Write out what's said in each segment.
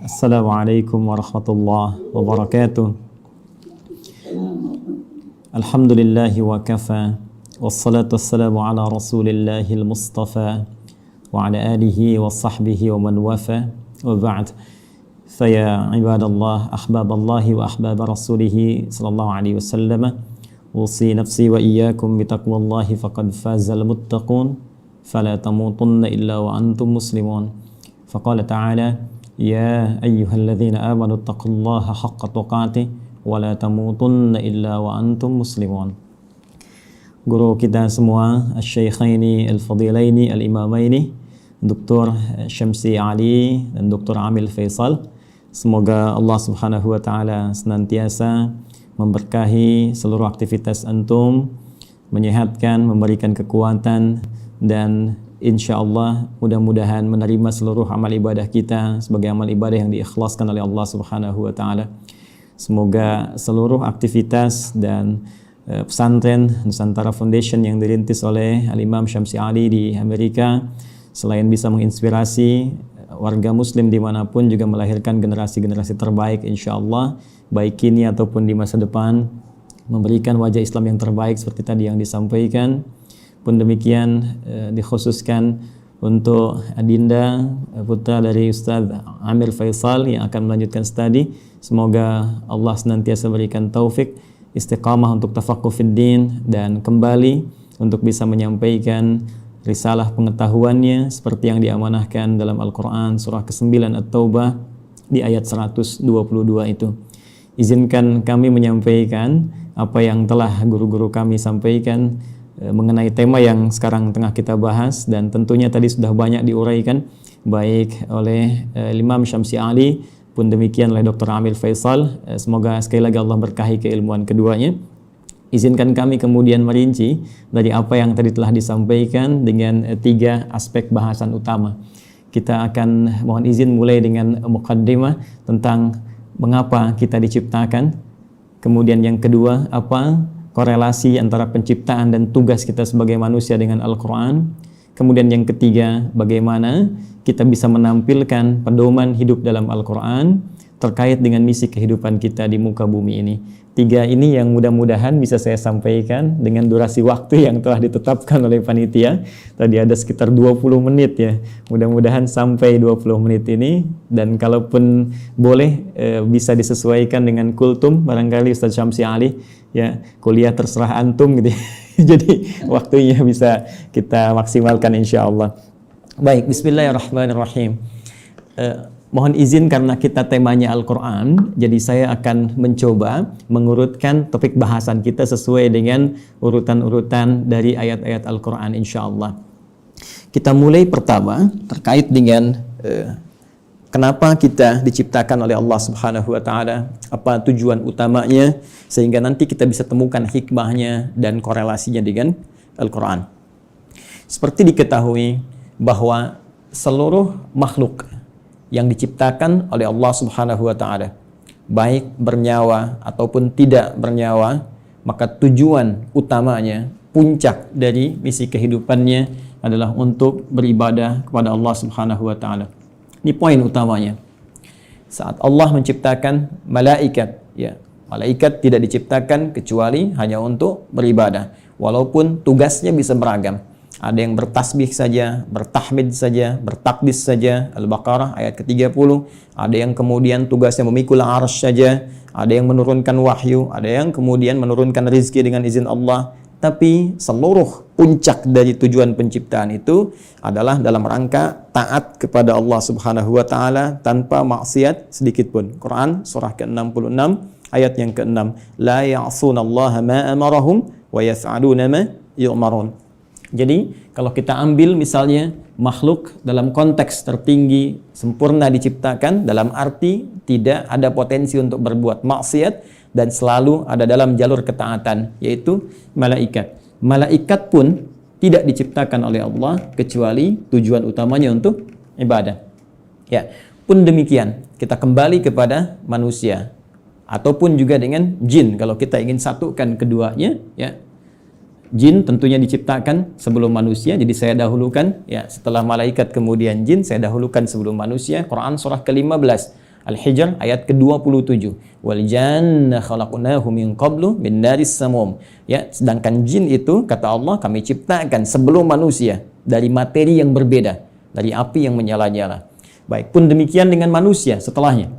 Assalamualaikum warahmatullahi wabarakatuh. Alhamdulillahi wa kafa. Wassalatu wassalamu ala rasulillahil mustafa wa ala alihi wa sahbihi wa man wafa. Wa ba'd. Faya ibadallah, ahbaballahi wa ahbab rasulihi sallallahu alaihi wasallam. Usi nafsi wa iyyakum bitaqwallahi faqad fazal muttaqun. Fala tamutunna illa wa antum muslimun. Faqala ta'ala Ya ayyuhalladzina amanu taqullaha haqqa tuqatih wa la tamutunna illa wa antum muslimun. Guru kita semua, Asy-Syaikhaini Al-Fadilaini Al-Imamaini, Dr. Syamsi Ali dan Dr. Amil Faisal. Semoga Allah Subhanahu wa taala senantiasa memberkahi seluruh aktivitas antum, menyehatkan, memberikan kekuatan, dan insyaallah mudah-mudahan menerima seluruh amal ibadah kita sebagai amal ibadah yang diikhlaskan oleh Allah Subhanahu wa taala. Semoga seluruh aktivitas dan pesantren Nusantara Foundation yang dirintis oleh Al-Imam Syamsi Ali di Amerika selain bisa menginspirasi warga muslim dimanapun, juga melahirkan generasi-generasi terbaik insyaallah, baik kini ataupun di masa depan, memberikan wajah Islam yang terbaik seperti tadi yang disampaikan. Pun demikian dikhususkan untuk Adinda, putra dari Ustaz Amir Faisal yang akan melanjutkan studi. Semoga Allah senantiasa berikan taufik, istiqamah untuk tafaqquh fid din, dan kembali untuk bisa menyampaikan risalah pengetahuannya seperti yang diamanahkan dalam Al-Quran surah ke-9 At-Taubah di ayat 122 itu. Izinkan kami menyampaikan apa yang telah guru-guru kami sampaikan mengenai tema yang sekarang tengah kita bahas, dan tentunya tadi sudah banyak diuraikan baik oleh Imam Syamsi Ali pun demikian oleh Dr. Amil Faisal. Semoga sekali lagi Allah berkahi keilmuan keduanya. Izinkan kami kemudian merinci dari apa yang tadi telah disampaikan dengan 3 aspek bahasan utama. Kita akan mohon izin mulai dengan muqaddimah tentang mengapa kita diciptakan. Kemudian yang kedua, apa korelasi antara penciptaan dan tugas kita sebagai manusia dengan Al-Quran. Kemudian yang ketiga, bagaimana kita bisa menampilkan pedoman hidup dalam Al-Quran terkait dengan misi kehidupan kita di muka bumi ini. 3 ini yang mudah-mudahan bisa saya sampaikan dengan durasi waktu yang telah ditetapkan oleh panitia. Tadi ada sekitar 20 menit ya. Mudah-mudahan sampai 20 menit ini, dan kalaupun boleh bisa disesuaikan dengan kultum barangkali Ustaz Syamsi Ali ya, kuliah terserah antum gitu. Jadi waktunya bisa kita maksimalkan insyaallah. Baik, bismillahirrahmanirrahim. Mohon izin karena kita temanya Al-Quran, jadi saya akan mencoba mengurutkan topik bahasan kita sesuai dengan urutan-urutan dari ayat-ayat Al-Quran insyaallah. Kita mulai pertama terkait dengan kenapa kita diciptakan oleh Allah Subhanahu wa taala, apa tujuan utamanya, sehingga nanti kita bisa temukan hikmahnya dan korelasinya dengan Al-Quran. Seperti diketahui bahwa seluruh makhluk yang diciptakan oleh Allah Subhanahu wa taala, baik bernyawa ataupun tidak bernyawa, maka tujuan utamanya, puncak dari misi kehidupannya adalah untuk beribadah kepada Allah Subhanahu wa taala. Ini poin utamanya. Saat Allah menciptakan malaikat, ya, malaikat tidak diciptakan kecuali hanya untuk beribadah, walaupun tugasnya bisa beragam. Ada yang bertasbih saja, bertahmid saja, bertakdis saja, Al-Baqarah ayat ke-30. Ada yang kemudian tugasnya memikul arsy saja, ada yang menurunkan wahyu, ada yang kemudian menurunkan rizki dengan izin Allah. Tapi seluruh puncak dari tujuan penciptaan itu adalah dalam rangka taat kepada Allah Subhanahu wa taala tanpa maksiat sedikit pun. Quran surah ke-66 ayat yang ke-6. La ya'sunallaha ma amarahum wa yaf'aluna ma yu'marun. Jadi kalau kita ambil misalnya makhluk dalam konteks tertinggi, sempurna diciptakan dalam arti tidak ada potensi untuk berbuat maksiat dan selalu ada dalam jalur ketaatan, yaitu malaikat. Malaikat pun tidak diciptakan oleh Allah kecuali tujuan utamanya untuk ibadah. Ya, pun demikian kita kembali kepada manusia ataupun juga dengan jin kalau kita ingin satukan keduanya, ya. Jin tentunya diciptakan sebelum manusia, jadi saya dahulukan ya, setelah malaikat kemudian jin, saya dahulukan sebelum manusia. Quran surah ke-15 Al-Hijr ayat ke-27. Wal janna khalaqnahu min qablu min naris samum. Ya, sedangkan jin itu kata Allah kami ciptakan sebelum manusia dari materi yang berbeda, dari api yang menyala-nyala. Baik, pun demikian dengan manusia setelahnya.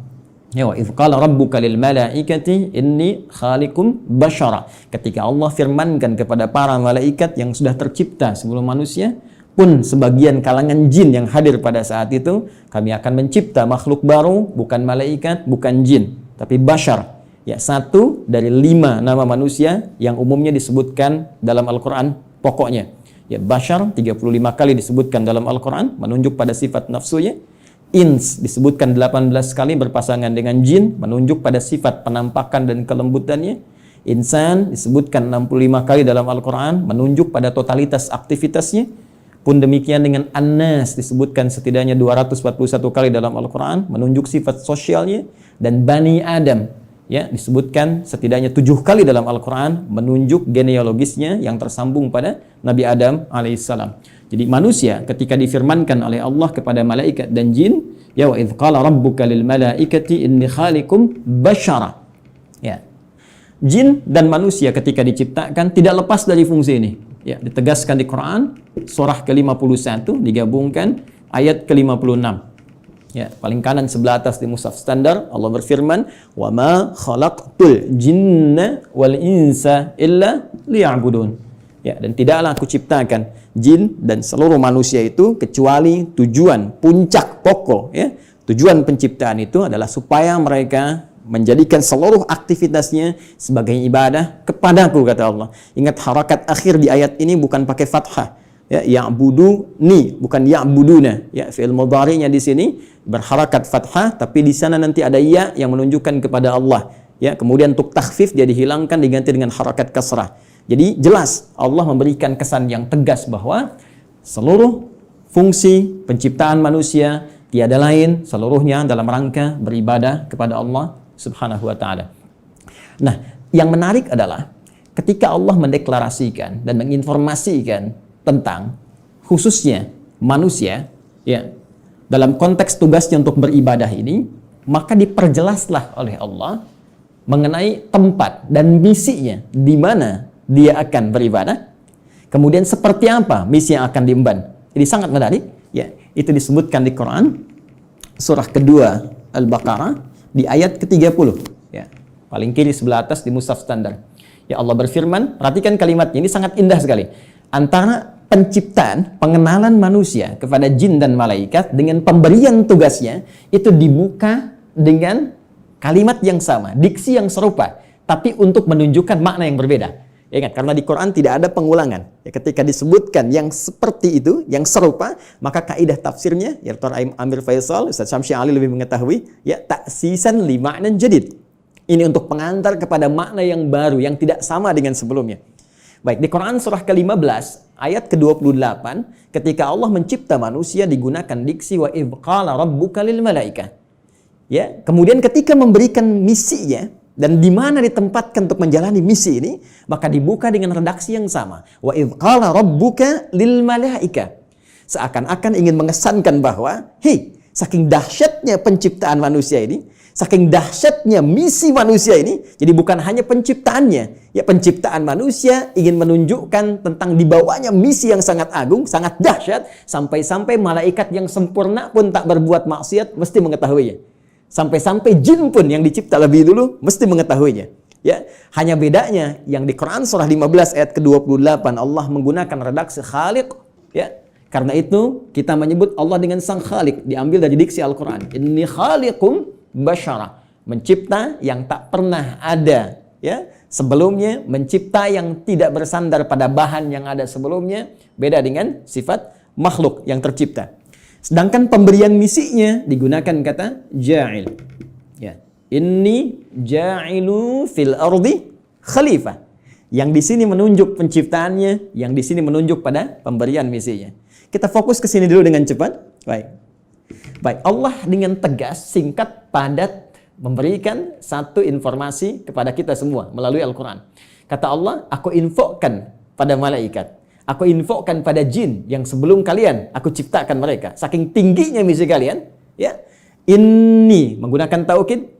Ya, wa idz qala rabbuka lil malaikati inni khaliqum basyara. Ketika Allah firmankan kepada para malaikat yang sudah tercipta sebelum manusia, pun sebagian kalangan jin yang hadir pada saat itu, kami akan mencipta makhluk baru, bukan malaikat, bukan jin, tapi basyar. Ya, satu dari 5 nama manusia yang umumnya disebutkan dalam Al-Quran pokoknya. Ya, basyar 35 kali disebutkan dalam Al-Quran, menunjuk pada sifat nafsunya. Ins disebutkan 18 kali berpasangan dengan jin, menunjuk pada sifat penampakan dan kelembutannya. Insan disebutkan 65 kali dalam Al-Quran, menunjuk pada totalitas aktivitasnya. Pun demikian dengan An-Nas disebutkan setidaknya 241 kali dalam Al-Quran, menunjuk sifat sosialnya. Dan Bani Adam ya disebutkan setidaknya 7 kali dalam Al-Quran, menunjuk genealogisnya yang tersambung pada Nabi Adam alaihissalam. Jadi manusia ketika difirmankan oleh Allah kepada malaikat dan jin, ya wa idz qala rabbuka lil malaikati inni khaliqum basyara. Ya. Jin dan manusia ketika diciptakan tidak lepas dari fungsi ini. Ya, ditegaskan di Quran surah ke-51 digabungkan ayat ke-56. Ya, paling kanan sebelah atas di mushaf standar Allah berfirman, "Wa ma khalaqtul jinna wal insa illa liya'budun." Ya, dan tidaklah aku ciptakan jin dan seluruh manusia itu kecuali tujuan puncak pokok ya. Tujuan penciptaan itu adalah supaya mereka menjadikan seluruh aktivitasnya sebagai ibadah kepadaku kata Allah. Ingat harakat akhir di ayat ini bukan pakai fathah. Ya, ya'buduni bukan ya'buduna. Ya, fi'il mudhari'nya di sini berharakat fathah tapi di sana nanti ada ya yang menunjukkan kepada Allah. Ya, kemudian untuk takhfif dia dihilangkan diganti dengan harakat kasrah. Jadi jelas Allah memberikan kesan yang tegas bahwa seluruh fungsi penciptaan manusia tiada lain seluruhnya dalam rangka beribadah kepada Allah Subhanahu wa taala. Nah, yang menarik adalah ketika Allah mendeklarasikan dan menginformasikan tentang khususnya manusia ya dalam konteks tugasnya untuk beribadah ini, maka diperjelaslah oleh Allah mengenai tempat dan misinya di mana dia akan beribadah, kemudian seperti apa misi yang akan diemban. Jadi sangat menarik, ya. Itu disebutkan di Quran surah kedua Al-Baqarah di ayat ke-30, ya. Paling kiri sebelah atas di mushaf standar. Ya, Allah berfirman, perhatikan kalimatnya ini sangat indah sekali. Antara penciptaan, pengenalan manusia kepada jin dan malaikat dengan pemberian tugasnya itu dibuka dengan kalimat yang sama, diksi yang serupa, tapi untuk menunjukkan makna yang berbeda. Ya, ingat, karena di Quran tidak ada pengulangan. Ya, ketika disebutkan yang seperti itu, yang serupa, maka kaidah tafsirnya, ya Dr. Amir Faisal, Ustaz Syamsi Ali lebih mengetahui, ya taksisan li ma'nan jadid. Ini untuk pengantar kepada makna yang baru, yang tidak sama dengan sebelumnya. Baik, di Quran surah ke-15, ayat ke-28, ketika Allah mencipta manusia digunakan diksi wa idz qala rabbuka lil malaikah. Ya, kemudian ketika memberikan misinya, dan di mana ditempatkan untuk menjalani misi ini, maka dibuka dengan redaksi yang sama. Wa idz qala rabbuka lil malaika. Seakan-akan ingin mengesankan bahwa, hei, saking dahsyatnya penciptaan manusia ini, saking dahsyatnya misi manusia ini, jadi bukan hanya penciptaannya. Ya, penciptaan manusia ingin menunjukkan tentang dibawanya misi yang sangat agung, sangat dahsyat, sampai-sampai malaikat yang sempurna pun tak berbuat maksiat mesti mengetahuinya. Sampai-sampai jin pun yang dicipta lebih dulu mesti mengetahuinya. Ya, hanya bedanya yang di Quran surah 15 ayat ke-28 Allah menggunakan redaksi khaliq, ya. Karena itu kita menyebut Allah dengan sang khaliq diambil dari diksi Al-Qur'an. Inni khaliqum basyara, mencipta yang tak pernah ada, ya. Sebelumnya, mencipta yang tidak bersandar pada bahan yang ada sebelumnya, beda dengan sifat makhluk yang tercipta. Sedangkan pemberian misinya digunakan kata ja'il. Ya. Inni ja'ilu fil ardi khalifah. Yang di sini menunjuk penciptaannya, yang di sini menunjuk pada pemberian misinya. Kita fokus ke sini dulu dengan cepat. Baik, Allah dengan tegas, singkat, padat memberikan satu informasi kepada kita semua melalui Al-Quran. Kata Allah, aku infokan pada malaikat. Aku infokan pada jin yang sebelum kalian aku ciptakan mereka. Saking tingginya misi kalian, ya. Inni menggunakan taukid,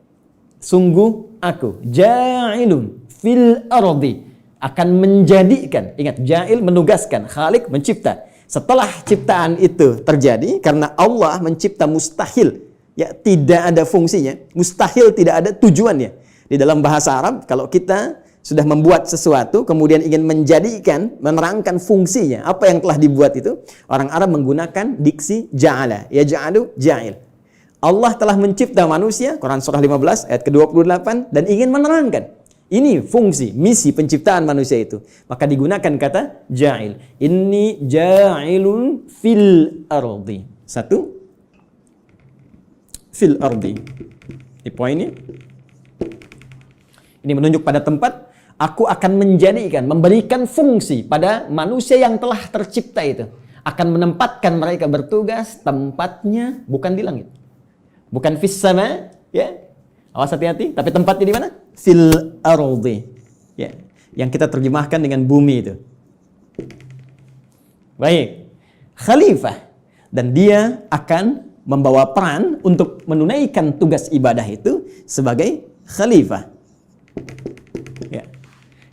sungguh aku, ja'ilun fil ardi, akan menjadikan. Ingat, ja'il menugaskan, khalik mencipta. Setelah ciptaan itu terjadi, karena Allah mencipta mustahil, ya tidak ada fungsinya, mustahil tidak ada tujuannya. Di dalam bahasa Arab, kalau kita sudah membuat sesuatu, kemudian ingin menjadikan, menerangkan fungsinya, apa yang telah dibuat itu, orang Arab menggunakan diksi ja'ala, ya ja'alu, ja'il. Allah telah mencipta manusia, Quran surah 15 ayat ke-28, dan ingin menerangkan ini fungsi, misi penciptaan manusia itu. Maka digunakan kata ja'il. Inni ja'ilun fil ardi. Satu, fil ardi. Ini poinnya. Ini menunjuk pada tempat, aku akan menjadikan, memberikan fungsi pada manusia yang telah tercipta itu. Akan menempatkan mereka bertugas, tempatnya bukan di langit. Bukan fis sama, ya. Awas hati-hati, tapi tempatnya di mana? Fil ardi. Ya. Yang kita terjemahkan dengan bumi itu. Baik. Khalifah, dan dia akan membawa peran untuk menunaikan tugas ibadah itu sebagai khalifah. Ya.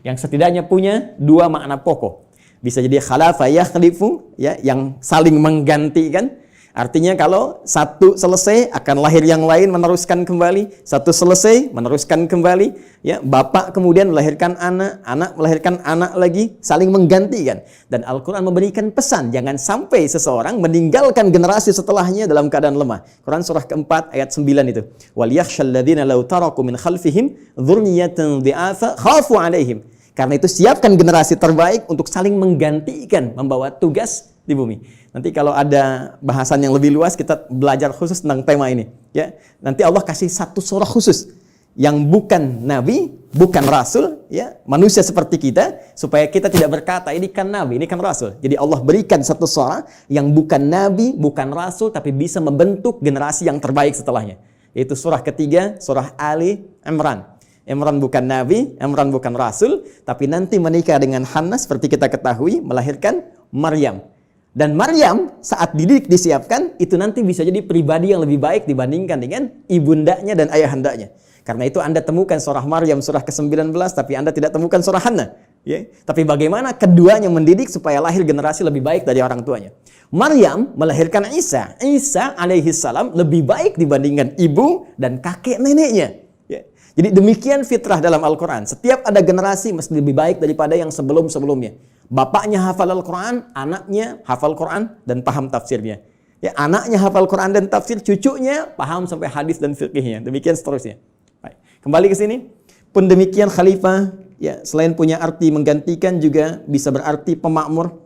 Yang setidaknya punya dua makna pokok. Bisa jadi khalafa yakhlifu, ya, yang saling menggantikan. Artinya kalau satu selesai akan lahir yang lain meneruskan kembali, satu selesai meneruskan kembali, ya, bapak kemudian melahirkan anak, anak melahirkan anak lagi, saling menggantikan. Dan Al-Qur'an memberikan pesan jangan sampai seseorang meninggalkan generasi setelahnya dalam keadaan lemah. Quran surah keempat ayat 9 itu. Wal yakhshal ladzina law taraku min khalfihim dzurriyyatan dhi'afa khafu 'alaihim. Karena itu siapkan generasi terbaik untuk saling menggantikan membawa tugas di bumi. Nanti kalau ada bahasan yang lebih luas, kita belajar khusus tentang tema ini. Ya, nanti Allah kasih satu surah khusus yang bukan nabi, bukan rasul, ya, manusia seperti kita, supaya kita tidak berkata ini kan nabi, ini kan rasul. Jadi Allah berikan satu surah yang bukan nabi, bukan rasul, tapi bisa membentuk generasi yang terbaik setelahnya. Yaitu surah ketiga, surah Ali Imran. Imran bukan nabi, Imran bukan rasul, tapi nanti menikah dengan Hannah seperti kita ketahui, melahirkan Maryam. Dan Maryam saat dididik disiapkan, itu nanti bisa jadi pribadi yang lebih baik dibandingkan dengan ibundanya dan ayahandanya. Karena itu Anda temukan surah Maryam surah ke-19, tapi Anda tidak temukan surah Hannah. Ya? Tapi bagaimana keduanya mendidik supaya lahir generasi lebih baik dari orang tuanya. Maryam melahirkan Isa. Isa alaihi salam lebih baik dibandingkan ibu dan kakek neneknya. Ya? Jadi demikian fitrah dalam Al-Quran. Setiap ada generasi mesti lebih baik daripada yang sebelum-sebelumnya. Bapaknya hafal Al-Quran, anaknya hafal Quran dan paham tafsirnya. Ya, anaknya hafal Quran dan tafsir, cucunya paham sampai hadis dan fiqihnya. Demikian seterusnya. Baik. Kembali ke sini. Pun demikian khalifah, ya, selain punya arti menggantikan juga bisa berarti pemakmur.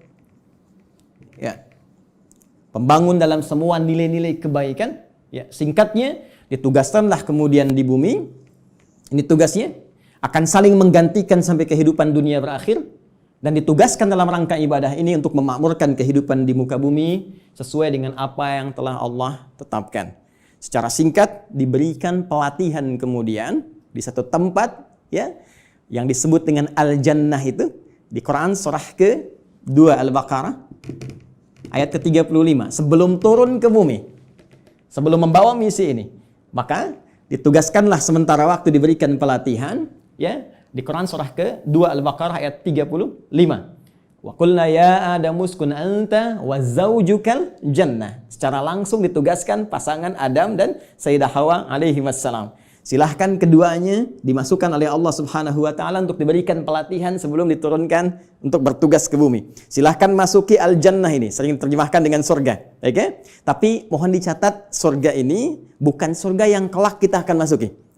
Ya. Pembangun dalam semua nilai-nilai kebaikan. Ya, singkatnya, ditugaskanlah kemudian di bumi. Ini tugasnya. Akan saling menggantikan sampai kehidupan dunia berakhir. Dan ditugaskan dalam rangka ibadah ini untuk memakmurkan kehidupan di muka bumi sesuai dengan apa yang telah Allah tetapkan. Secara singkat diberikan pelatihan kemudian di satu tempat, ya, yang disebut dengan Al-Jannah itu di Quran surah ke-2 Al-Baqarah ayat ke-35. Sebelum turun ke bumi, sebelum membawa misi ini, maka ditugaskanlah sementara waktu diberikan pelatihan, ya, di Quran surah ke-2 Al-Baqarah ayat 35. Wa qulna ya Adamu uskun anta wa zaujukal jannah. Secara langsung ditugaskan pasangan Adam dan Sayyidah Hawa alaihi wassalam. Silahkan keduanya dimasukkan oleh Allah Subhanahu wa taala untuk diberikan pelatihan sebelum diturunkan untuk bertugas ke bumi. Silahkan masuki al-jannah ini, sering terjemahkan dengan surga. Oke? Tapi mohon dicatat, surga ini bukan surga yang kelak kita akan masuki.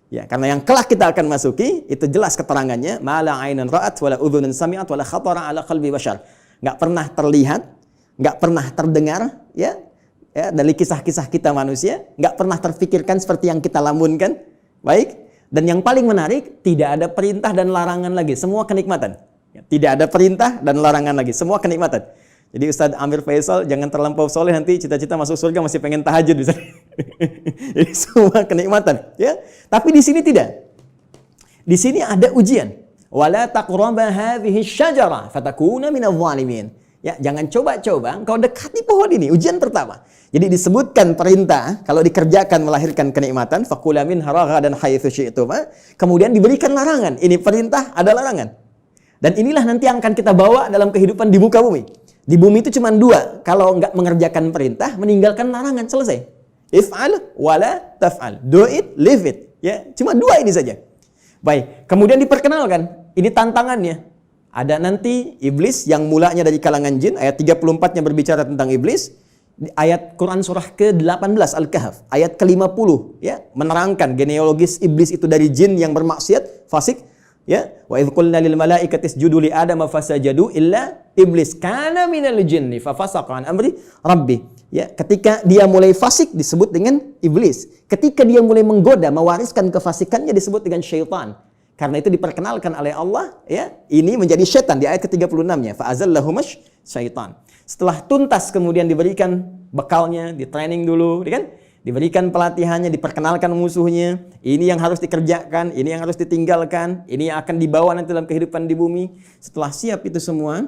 Ya, karena yang kelak kita akan masuki itu jelas keterangannya, mala ainan ra'at wala udhunun sami'at wala khatara ala qalbi bashar. Enggak pernah terlihat, enggak pernah terdengar, ya. Ya, dari kisah-kisah kita manusia, enggak pernah terfikirkan seperti yang kita lamunkan. Baik. Dan yang paling menarik, tidak ada perintah dan larangan lagi, semua kenikmatan. Ya, tidak ada perintah dan larangan lagi, semua kenikmatan. Jadi Ustadz Amir Faisal jangan terlampau soleh, nanti cita-cita masuk surga masih pengen tahajud misalnya. Jadi semua kenikmatan, ya. Tapi di sini tidak. Di sini ada ujian. Wala taqraba hadhihi syajarah fatakuna minadh dhalimin. Ya, jangan coba-coba engkau dekati pohon ini, ujian pertama. Jadi disebutkan perintah kalau dikerjakan melahirkan kenikmatan, faqula minha ragadan haitsu syi'tuma. Kemudian diberikan larangan. Ini perintah, ada larangan. Dan inilah nanti yang akan kita bawa dalam kehidupan di muka bumi. Di bumi itu cuma dua, kalau enggak mengerjakan perintah, meninggalkan larangan, selesai. If'al wala taf'al. Do it, leave it. Ya, cuma dua ini saja. Baik, kemudian diperkenalkan, ini tantangannya. Ada nanti iblis yang mulanya dari kalangan jin, ayat 34-nya berbicara tentang iblis. Ayat Quran surah ke-18 Al-Kahf, ayat ke-50 ya, menerangkan genealogis iblis itu dari jin yang bermaksiat, fasik ya. Wa idz qulna lil malaikati isjudu li adama fasajadu illa iblis kana minal jinni fa fasaqa an amri rabbi. Ya, ketika dia mulai fasik disebut dengan iblis. Ketika dia mulai menggoda, mewariskan kefasikannya disebut dengan syaitan. Karena itu diperkenalkan oleh Allah, ya, ini menjadi syaitan di ayat ke-36-nya. Fa'azallahumash syaitan. Setelah tuntas kemudian diberikan bekalnya, di training dulu, kan? Diberikan pelatihannya, diperkenalkan musuhnya. Ini yang harus dikerjakan, ini yang harus ditinggalkan, ini yang akan dibawa nanti dalam kehidupan di bumi. Setelah siap itu semua,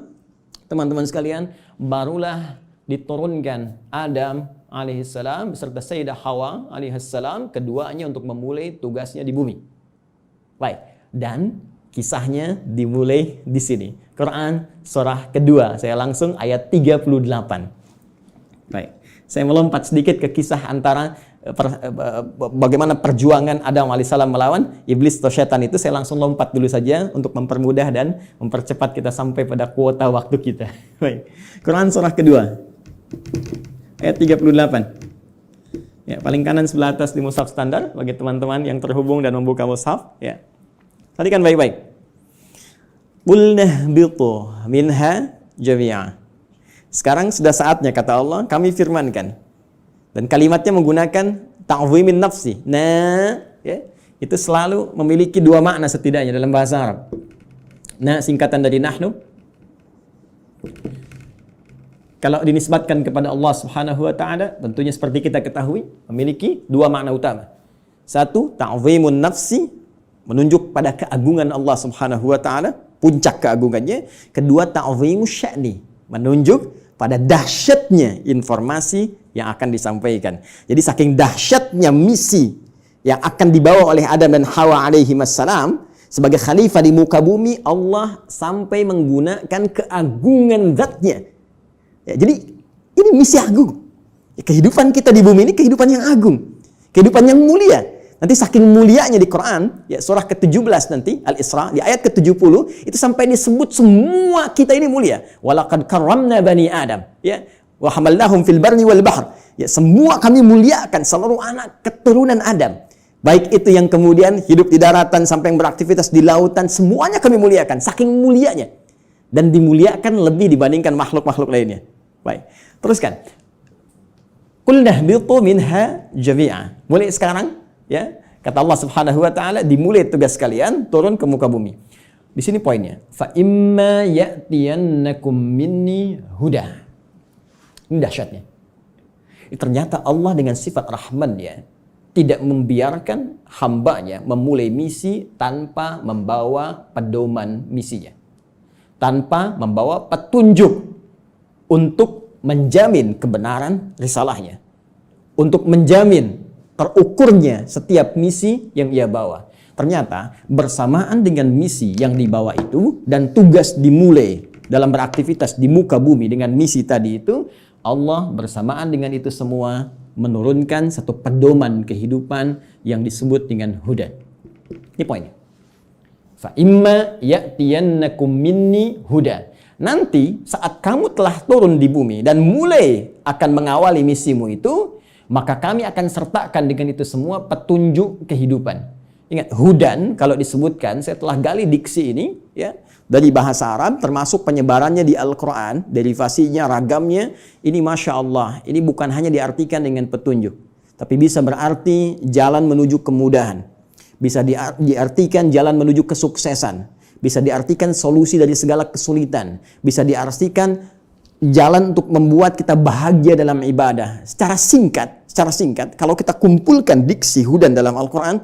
teman-teman sekalian, barulah diturunkan Adam alaihissalam beserta Sayyidah Hawa alaihissalam, keduanya untuk memulai tugasnya di bumi. Baik. Dan kisahnya dimulai di sini. Quran surah kedua. Saya langsung ayat 38. Baik. Saya melompat sedikit ke kisah antara bagaimana perjuangan Adam alaihissalam melawan iblis atau syaitan itu. Saya langsung lompat dulu saja untuk mempermudah dan mempercepat kita sampai pada kuota waktu kita. Baik. Quran surah kedua. Ayat 38. Ya, paling kanan sebelah atas di mushaf standar bagi teman-teman yang terhubung dan membuka mushaf, ya. Perhatikan baik-baik. Qulna bitu minha jami'a. Sekarang sudah saatnya, kata Allah, kami firmankan. Dan kalimatnya menggunakan ta'zimin nafsi. Nah, ya, itu selalu memiliki dua makna setidaknya dalam bahasa Arab. Nah, singkatan dari nahnu. Kalau dinisbatkan kepada Allah Subhanahu wa taala, tentunya seperti kita ketahui, memiliki dua makna utama. Satu, ta'zimun nafsi, menunjuk pada keagungan Allah Subhanahu wa taala, puncak keagungannya. Kedua, ta'zimus sya'ni, menunjuk pada dahsyatnya informasi yang akan disampaikan. Jadi saking dahsyatnya misi yang akan dibawa oleh Adam dan Hawa alaihi wassalam sebagai khalifah di muka bumi, Allah sampai menggunakan keagungan zatnya. Ya, jadi ini misi agung. Kehidupan kita di bumi ini kehidupan yang agung, kehidupan yang mulia. Nanti saking mulianya di Quran, ya, surah ke-17 nanti, Al-Isra, di ayat ke-70, itu sampai disebut semua kita ini mulia. Walaqad karramna bani Adam, ya, wa hamalnahum fil barri wal bahr. Ya, semua kami muliakan seluruh anak keturunan Adam. Baik itu yang kemudian hidup di daratan sampai yang beraktivitas di lautan, semuanya kami muliakan, saking mulianya. Dan dimuliakan lebih dibandingkan makhluk-makhluk lainnya. Baik, teruskan. Qulna bitu minha jami'a. Mulai sekarang, ya, kata Allah Subhanahu wa taala, dimulai tugas kalian turun ke muka bumi. Di sini poinnya. Fa imma ya'tiyannakum minni huda. Ini dahsyatnya. Ternyata Allah dengan sifat Rahman, ya, tidak membiarkan hambanya memulai misi tanpa membawa pedoman misinya. Tanpa membawa petunjuk untuk menjamin kebenaran risalahnya. Untuk menjamin terukurnya setiap misi yang ia bawa. Ternyata bersamaan dengan misi yang dibawa itu dan tugas dimulai dalam beraktivitas di muka bumi dengan misi tadi itu, Allah bersamaan dengan itu semua menurunkan satu pedoman kehidupan yang disebut dengan huda. Ini poinnya. Fa imma ya'tiyannakum minni huda. Nanti saat kamu telah turun di bumi dan mulai akan mengawali misimu itu, maka kami akan sertakan dengan itu semua petunjuk kehidupan. Ingat, hudan kalau disebutkan, saya telah gali diksi ini, ya, dari bahasa Arab, termasuk penyebarannya di Al-Quran, derivasinya, ragamnya, ini Masya Allah, ini bukan hanya diartikan dengan petunjuk, tapi bisa berarti jalan menuju kemudahan, bisa diartikan jalan menuju kesuksesan, bisa diartikan solusi dari segala kesulitan, bisa diartikan jalan untuk membuat kita bahagia dalam ibadah. Secara singkat, kalau kita kumpulkan diksi hudan dalam Al-Quran,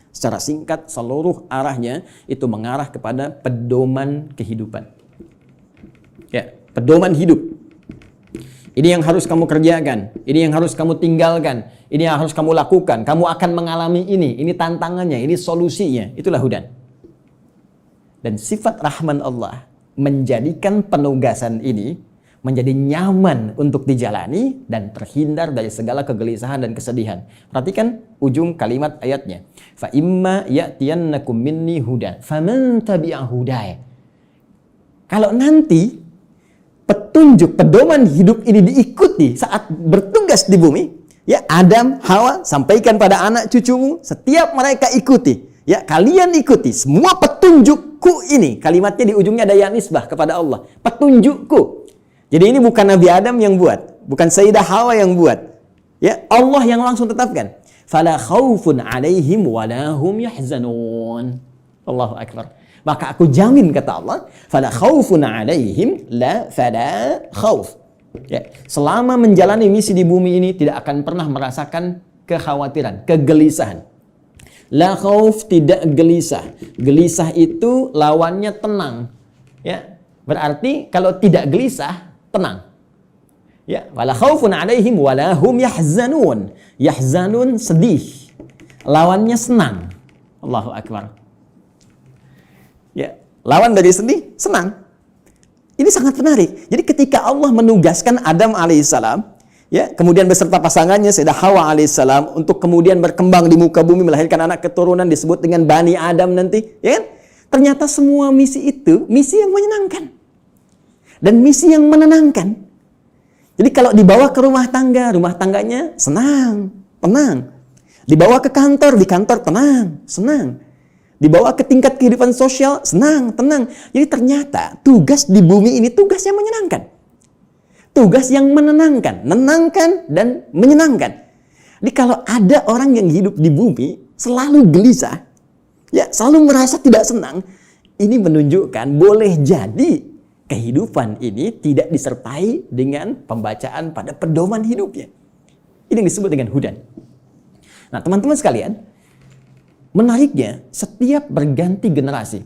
secara singkat seluruh arahnya itu mengarah kepada pedoman kehidupan. Ya. pedoman hidup. Ini yang harus kamu kerjakan, ini yang harus kamu tinggalkan, ini yang harus kamu lakukan. Kamu akan mengalami ini tantangannya, ini solusinya. Itulah hudan. Dan sifat rahman Allah menjadikan penugasan ini menjadi nyaman untuk dijalani dan terhindar dari segala kegelisahan dan kesedihan. Perhatikan ujung kalimat ayatnya. Fa imma ya'tiyannakum minni hudan faman tabi'a hudaya. Kalau nanti petunjuk, pedoman hidup ini diikuti saat bertugas di bumi, ya Adam, Hawa, sampaikan pada anak cucumu, setiap mereka ikuti, ya kalian ikuti semua petunjukku ini. Kalimatnya di ujungnya ada ya nisbah kepada Allah. Petunjukku. Jadi ini bukan Nabi Adam yang buat, bukan Sayyidah Hawa yang buat. Ya, Allah yang langsung tetapkan. Fala khaufun 'alaihim wa la hum yahzanun. Allahu akbar. Maka aku jamin kata Allah, fala khaufun 'alaihim la fala khauf. Ya, selama menjalani misi di bumi ini tidak akan pernah merasakan kekhawatiran, kegelisahan. La khauf, tidak gelisah. Gelisah itu lawannya tenang. Ya, berarti kalau tidak gelisah tenang. Ya, wala khaufun 'alaihim wala hum yahzanun. Yahzanun sedih. Lawannya senang. Allahu akbar. Ya, lawan dari sedih senang. Ini sangat menarik. Jadi ketika Allah menugaskan Adam alaihissalam, ya, kemudian beserta pasangannya Sayyidah Hawa alaihissalam untuk kemudian berkembang di muka bumi melahirkan anak keturunan disebut dengan Bani Adam nanti, ya kan? Ternyata semua misi itu misi yang menyenangkan. Dan misi yang menenangkan. Jadi kalau dibawa ke rumah tangganya senang, tenang. Dibawa ke kantor, di kantor tenang, senang. Dibawa ke tingkat kehidupan sosial, senang, tenang. Jadi ternyata tugas di bumi ini tugas yang menyenangkan. Tugas yang menenangkan, menenangkan dan menyenangkan. Jadi kalau ada orang yang hidup di bumi selalu gelisah, ya selalu merasa tidak senang, ini menunjukkan boleh jadi kehidupan ini tidak disertai dengan pembacaan pada pedoman hidupnya. Ini yang disebut dengan hudan. Nah, teman-teman sekalian, menariknya setiap berganti generasi.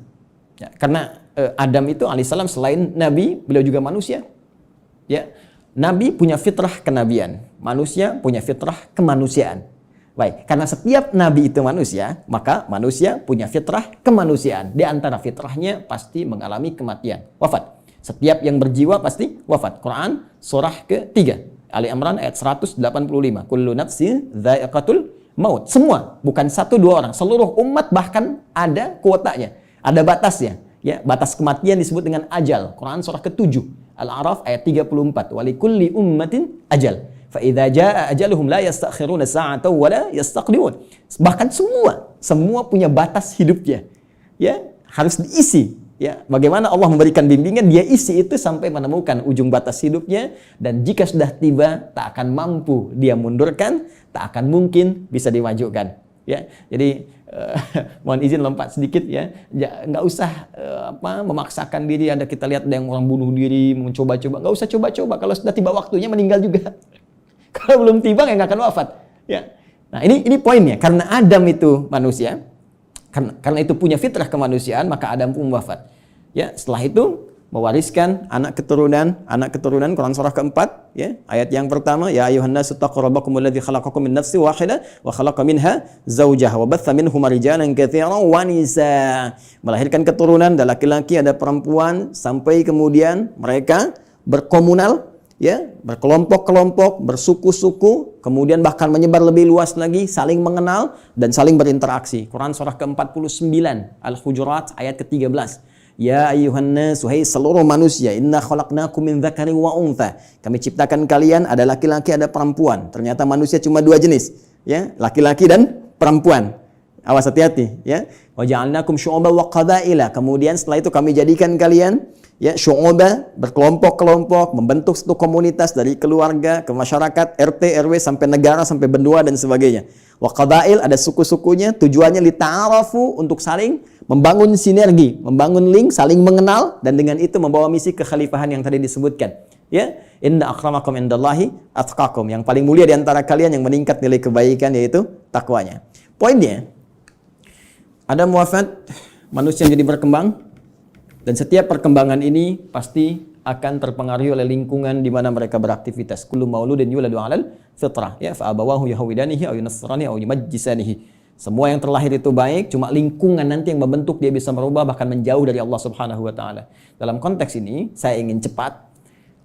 Ya, karena Adam itu alaihissalam selain nabi, beliau juga manusia. Ya, nabi punya fitrah kenabian, manusia punya fitrah kemanusiaan. Baik, karena setiap nabi itu manusia, maka manusia punya fitrah kemanusiaan. Di antara fitrahnya pasti mengalami kematian, wafat. Setiap yang berjiwa pasti wafat. Quran surah ke-3 Ali Imran ayat 185. Kullu nafsin dha'iqatul maut. Semua, bukan satu dua orang, seluruh umat bahkan ada kuotanya, ada batasnya. Ya, batas kematian disebut dengan ajal. Quran surah ke-7 Al-A'raf ayat 34. Walikulli ummatin ajal. Fa idza jaa ajaluhum la yastakhiruna sa'atan wa la yastaqdimun. Bahkan semua punya batas hidupnya. Ya, harus diisi. Ya, bagaimana Allah memberikan bimbingan, dia isi itu sampai menemukan ujung batas hidupnya, dan jika sudah tiba tak akan mampu dia mundurkan, tak akan mungkin bisa dimajukan. Ya, jadi mohon izin lompat sedikit ya, nggak usah memaksakan diri. Ada kita lihat ada yang orang bunuh diri, mencoba-coba, nggak usah coba-coba. Kalau sudah tiba waktunya meninggal juga. Kalau belum tiba nggak akan wafat. Ya, nah ini poinnya. Karena Adam itu manusia. Karena itu punya fitrah kemanusiaan, maka Adam pun wafat. Ya, setelah itu mewariskan anak keturunan Quran surah ke-4 ya, ayat yang pertama, ya ayuhan nasu taqu rabbakum alladzi khalaqakum min nafsin wahidah wa khalaqa minha zawjaha wa batha minhuma rijalan katsiran wa nisaa. Melahirkan keturunan, ada laki-laki ada perempuan, sampai kemudian mereka berkomunal, ya, berkelompok-kelompok, bersuku-suku, kemudian bahkan menyebar lebih luas lagi, saling mengenal dan saling berinteraksi. Quran surah ke-49 Al-Hujurat ayat ke-13. Ya ayyuhan nas, wahai seluruh manusia, inna khalaqnakum min dzakarin wa untha. Kami ciptakan kalian ada laki-laki ada perempuan. Ternyata manusia cuma dua jenis, ya, laki-laki dan perempuan. Awas, hati-hati, ya. Wa ja'alnakum syu'uban wa qabaila. Kemudian setelah itu kami jadikan kalian, ya, syu'uba, berkelompok-kelompok, membentuk satu komunitas dari keluarga ke masyarakat, RT, RW sampai negara sampai benua dan sebagainya. Wa qabail, ada suku-sukunya, tujuannya lita'arafu, untuk saling membangun sinergi, membangun link, saling mengenal, dan dengan itu membawa misi kekhalifahan yang tadi disebutkan. Ya, inna akramakum indallahi atqakum. Yang paling mulia di antara kalian yang meningkat nilai kebaikan yaitu takwanya. Poinnya, Adam wafat, manusia jadi berkembang, dan setiap perkembangan ini pasti akan terpengaruhi oleh lingkungan di mana mereka beraktivitas. Kullu mauludin yuladu 'alal fitrah, ya fa abawahu yahwidanihi aw yunasrani aw yumajjisanihi. Semua yang terlahir itu baik, cuma lingkungan nanti yang membentuk dia bisa merubah bahkan menjauh dari Allah Subhanahu wa taala. Dalam konteks ini, saya ingin cepat,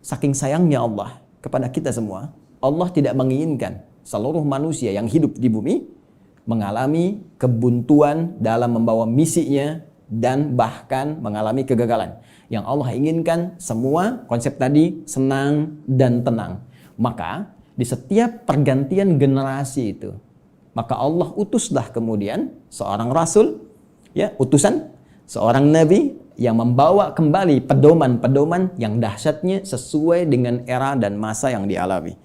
saking sayangnya Allah kepada kita semua, Allah tidak menginginkan seluruh manusia yang hidup di bumi mengalami kebuntuan dalam membawa misinya dan bahkan mengalami kegagalan. Yang Allah inginkan semua konsep tadi senang dan tenang. Maka di setiap pergantian generasi itu, maka Allah utuslah kemudian seorang rasul, ya, utusan, seorang nabi yang membawa kembali pedoman-pedoman yang dahsyatnya sesuai dengan era dan masa yang dialami.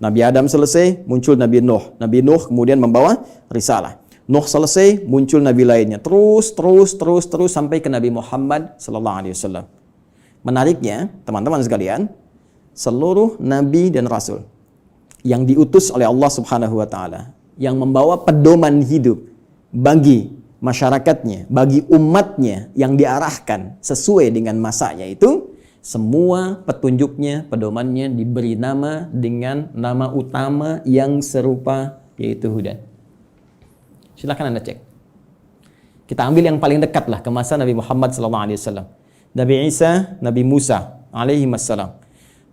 Nabi Adam selesai, muncul Nabi Nuh. Nabi Nuh kemudian membawa risalah. Nuh selesai, muncul nabi lainnya. Terus sampai ke Nabi Muhammad sallallahu alaihi wasallam. Menariknya, teman-teman sekalian, seluruh nabi dan rasul yang diutus oleh Allah Subhanahu wa taala, yang membawa pedoman hidup bagi masyarakatnya, bagi umatnya yang diarahkan sesuai dengan masanya itu, semua petunjuknya, pedomannya diberi nama dengan nama utama yang serupa, yaitu hudan. Silakan Anda cek. Kita ambil yang paling dekat lah ke masa Nabi Muhammad SAW. Nabi Isa, Nabi Musa alaihi wassalam.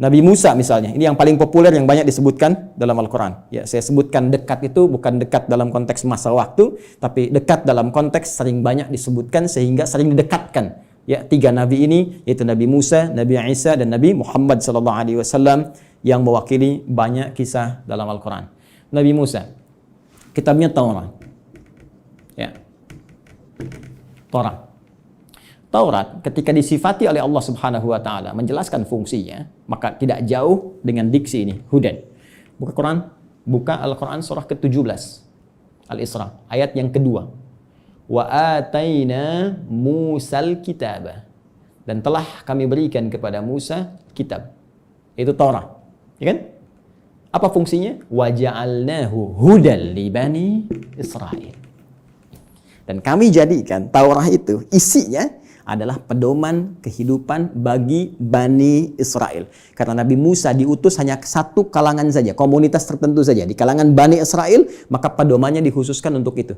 Nabi Musa misalnya, ini yang paling populer yang banyak disebutkan dalam Al-Quran. Ya, saya sebutkan dekat itu bukan dekat dalam konteks masa waktu, tapi dekat dalam konteks sering banyak disebutkan sehingga sering didekatkan. Ya, tiga nabi ini yaitu Nabi Musa, Nabi Isa dan Nabi Muhammad SAW yang mewakili banyak kisah dalam Al-Quran. Nabi Musa, kitabnya Taurat. Ya. Taurat ketika disifati oleh Allah Subhanahu wa taala menjelaskan fungsinya, maka tidak jauh dengan diksi ini, hudan. Buka Al-Quran surah ke-17 Al-Isra, ayat yang kedua. Wa ataina Musal kitaba. Dan telah kami berikan kepada Musa kitab. Itu Taurat. Ya kan? Apa fungsinya? Wa ja'alnahu hudal li bani Israil. Dan kami jadikan Taurat itu isinya adalah pedoman kehidupan bagi Bani Israel. Karena Nabi Musa diutus hanya satu kalangan saja, komunitas tertentu saja. Di kalangan Bani Israel, maka pedomannya dikhususkan untuk itu.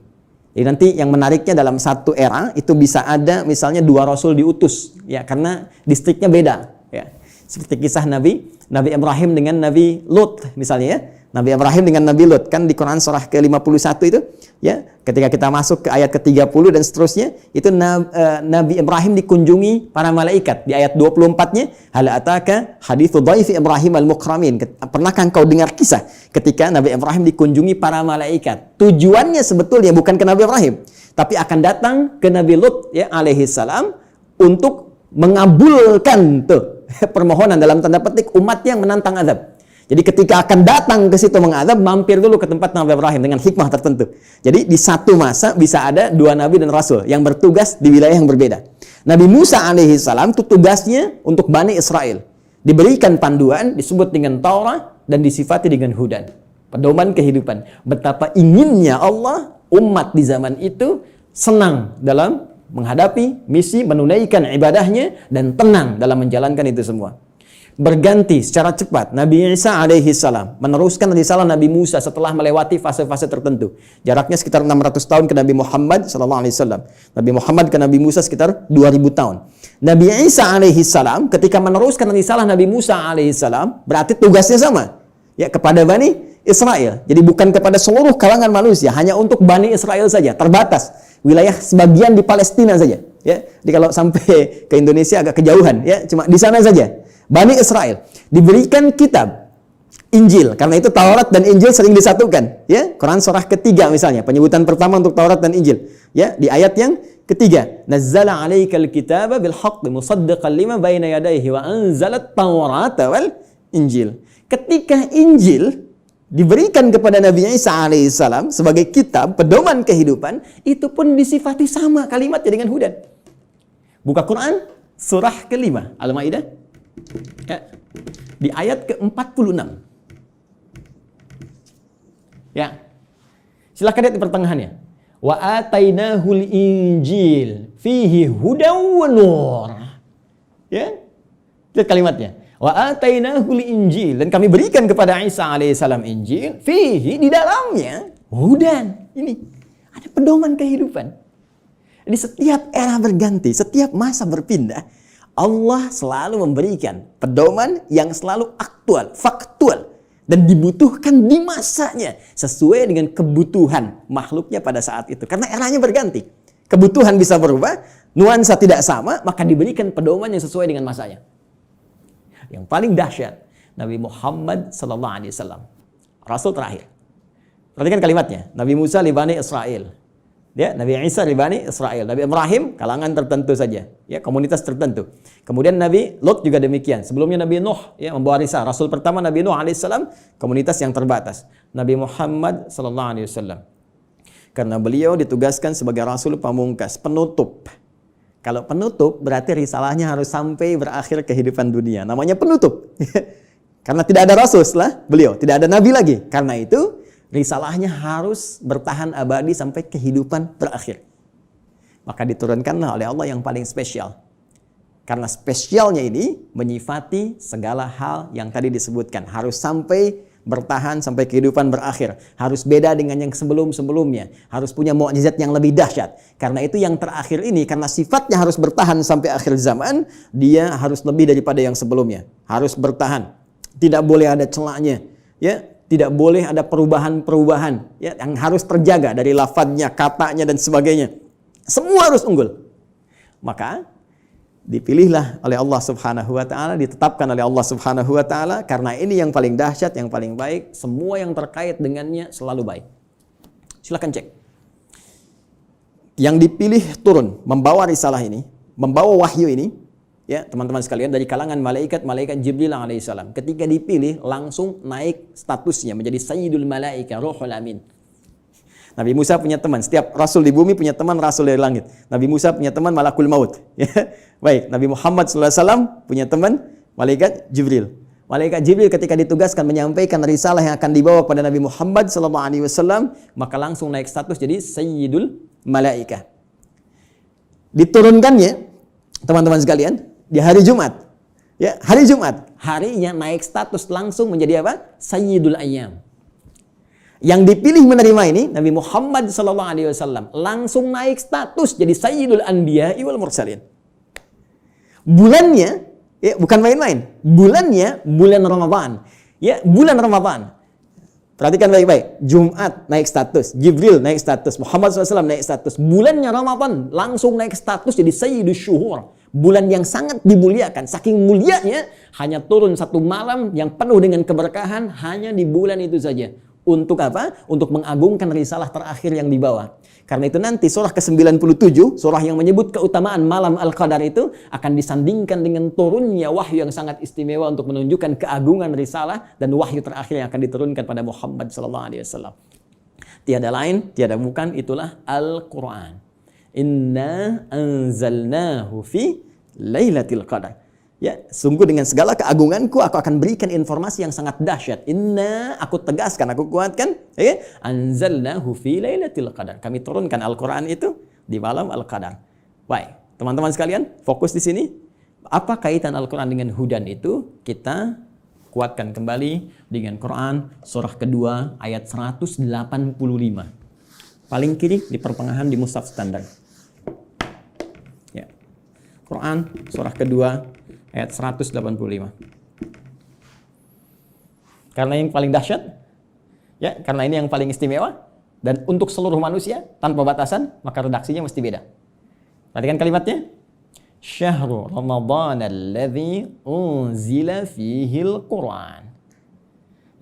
Jadi nanti yang menariknya dalam satu era, itu bisa ada misalnya 2 rasul diutus. Ya, karena distriknya beda. Ya. Seperti kisah Nabi Ibrahim dengan Nabi Lut misalnya ya. Nabi Ibrahim dengan Nabi Lut, kan di Quran surah ke-51 itu, ya, ketika kita masuk ke ayat ke-30 dan seterusnya, itu Nabi Ibrahim dikunjungi para malaikat. Di ayat 24-nya, hal ataka hadithu dhaifi Ibrahim al-mukramin. Pernahkah engkau dengar kisah ketika Nabi Ibrahim dikunjungi para malaikat? Tujuannya sebetulnya bukan ke Nabi Ibrahim, tapi akan datang ke Nabi Lut, ya, alaihi salam, untuk mengabulkan tuh permohonan dalam tanda petik umat yang menantang azab. Jadi ketika akan datang ke situ mengadab, mampir dulu ke tempat Nabi Ibrahim dengan hikmah tertentu. Jadi di satu masa bisa ada 2 nabi dan rasul yang bertugas di wilayah yang berbeda. Nabi Musa alaihi salam itu tugasnya untuk Bani Israel. Diberikan panduan, disebut dengan Taurat dan disifati dengan hudan. Pedoman kehidupan. Betapa inginnya Allah umat di zaman itu senang dalam menghadapi misi, menunaikan ibadahnya dan tenang dalam menjalankan itu semua. Berganti secara cepat Nabi Isa alaihi salam meneruskan risalah Nabi Musa setelah melewati fase-fase tertentu. Jaraknya sekitar 600 tahun ke Nabi Muhammad sallallahu alaihi wasallam. Nabi Muhammad ke Nabi Musa sekitar 2000 tahun. Nabi Isa alaihi salam ketika meneruskan risalah Nabi Musa alaihi salam, berarti tugasnya sama, ya, kepada Bani Israel. Jadi bukan kepada seluruh kalangan manusia, hanya untuk Bani Israel saja, terbatas. Wilayah sebagian di Palestina saja, ya. Jadi kalau sampai ke Indonesia agak kejauhan, ya, cuma di sana saja. Bani Israel diberikan kitab Injil, karena itu Taurat dan Injil sering disatukan, ya. Quran surah ketiga misalnya, penyebutan pertama untuk Taurat dan Injil, ya, di ayat yang ketiga, nazzala 'alaikal kitaba bil haqqi musaddiqan lima baina yadayhi wa anzalat Taurata wal Injil. Ketika Injil diberikan kepada Nabi Isa alaihissalam sebagai kitab pedoman kehidupan, itu pun disifati sama kalimatnya dengan hudan. Buka Quran surah ke-5 Al-Maidah, ya, di ayat ke-46. Ya. Silakan lihat di pertengahannya. Wa atainahul injil fihi hudaw wa nur. Ya. Lihat kalimatnya. Wa atainahul injil, dan kami berikan kepada Isa alaihissalam Injil, fihi, di dalamnya hudan. Ini ada pedoman kehidupan. Jadi setiap era berganti, setiap masa berpindah, Allah selalu memberikan pedoman yang selalu aktual, faktual, dan dibutuhkan di masanya sesuai dengan kebutuhan makhluknya pada saat itu. Karena eranya berganti, kebutuhan bisa berubah, nuansa tidak sama, maka diberikan pedoman yang sesuai dengan masanya. Yang paling dahsyat, Nabi Muhammad SAW, Rasul terakhir. Perhatikan kalimatnya. Nabi Musa li Bani Israel, ya, Nabi Isa li Bani Israel, Nabi Ibrahim kalangan tertentu saja, ya, komunitas tertentu. Kemudian Nabi Lot juga demikian. Sebelumnya Nabi Nuh, ya, membawa risalah. Rasul pertama Nabi Nuh alaihissalam, komunitas yang terbatas. Nabi Muhammad SAW, karena beliau ditugaskan sebagai Rasul pamungkas, penutup. Kalau penutup berarti risalahnya harus sampai berakhir kehidupan dunia. Namanya penutup. Karena tidak ada Rasul setelah beliau, tidak ada Nabi lagi. Karena itu risalahnya harus bertahan abadi sampai kehidupan berakhir. Maka diturunkanlah oleh Allah yang paling spesial. Karena spesialnya ini menyifati segala hal yang tadi disebutkan. Harus sampai bertahan sampai kehidupan berakhir. Harus beda dengan yang sebelum-sebelumnya. Harus punya mukjizat yang lebih dahsyat. Karena itu yang terakhir ini, karena sifatnya harus bertahan sampai akhir zaman, dia harus lebih daripada yang sebelumnya. Harus bertahan. Tidak boleh ada celahnya. Ya, tidak boleh ada perubahan-perubahan, ya, yang harus terjaga dari lafadznya, katanya, dan sebagainya. Semua harus unggul. Maka dipilihlah oleh Allah Subhanahu wa taala, ditetapkan oleh Allah Subhanahu wa taala, karena ini yang paling dahsyat, yang paling baik, semua yang terkait dengannya selalu baik. Silakan cek. Yang dipilih turun membawa risalah ini, membawa wahyu ini, ya, teman-teman sekalian, dari kalangan malaikat Jibril alaihissalam. Ketika dipilih langsung naik statusnya menjadi Sayyidul Malaika, Ruhul Amin. Nabi Musa punya teman, setiap rasul di bumi punya teman rasul dari langit. Nabi Musa punya teman Malakul Maut. Ya. Baik, Nabi Muhammad SAW punya teman malaikat Jibril. Malaikat Jibril ketika ditugaskan menyampaikan risalah yang akan dibawa kepada Nabi Muhammad SAW, maka langsung naik status jadi Sayyidul Malaika. Diturunkannya, teman-teman sekalian, di hari Jumat. Ya, hari Jumat, harinya naik status langsung menjadi apa? Sayyidul Ayyam. Yang dipilih menerima ini Nabi Muhammad SAW langsung naik status jadi Sayyidul Anbiya wal Mursalin. Bulannya, ya, bukan main-main. Bulannya bulan Ramadan. Ya, bulan Ramadan. Perhatikan baik-baik. Jumat naik status, Jibril naik status, Muhammad SAW naik status. Bulannya Ramadan langsung naik status jadi Sayyidul Syuhur. Bulan yang sangat dimuliakan. Saking mulianya, hanya turun satu malam yang penuh dengan keberkahan hanya di bulan itu saja. Untuk apa? Untuk mengagungkan risalah terakhir yang dibawa. Karena itu nanti surah ke-97, surah yang menyebut keutamaan malam Al-Qadar itu akan disandingkan dengan turunnya wahyu yang sangat istimewa untuk menunjukkan keagungan risalah dan wahyu terakhir yang akan diturunkan pada Muhammad SAW. Tiada lain, tiada bukan, itulah Al-Quran. Inna anzalnahu fi Lailatul Qadar. Ya, sungguh dengan segala keagunganku aku akan berikan informasi yang sangat dahsyat. Inna, aku tegaskan, aku kuatkan, ya, anzalnahu fi Lailatul Qadar. Kami turunkan Al-Qur'an itu di malam Al-Qadar. Baik, teman-teman sekalian, fokus di sini. Apa kaitan Al-Qur'an dengan hudan itu? Kita kuatkan kembali dengan Quran surah kedua ayat 185. Paling kiri di pertengahan di mushaf standar. Ya. Quran surah kedua ayat 185. Karena yang paling dahsyat, ya, karena ini yang paling istimewa, dan untuk seluruh manusia tanpa batasan, maka redaksinya mesti beda. Perhatikan kalimatnya. Syahrul Ramadan alladzi unzila fihil Quran.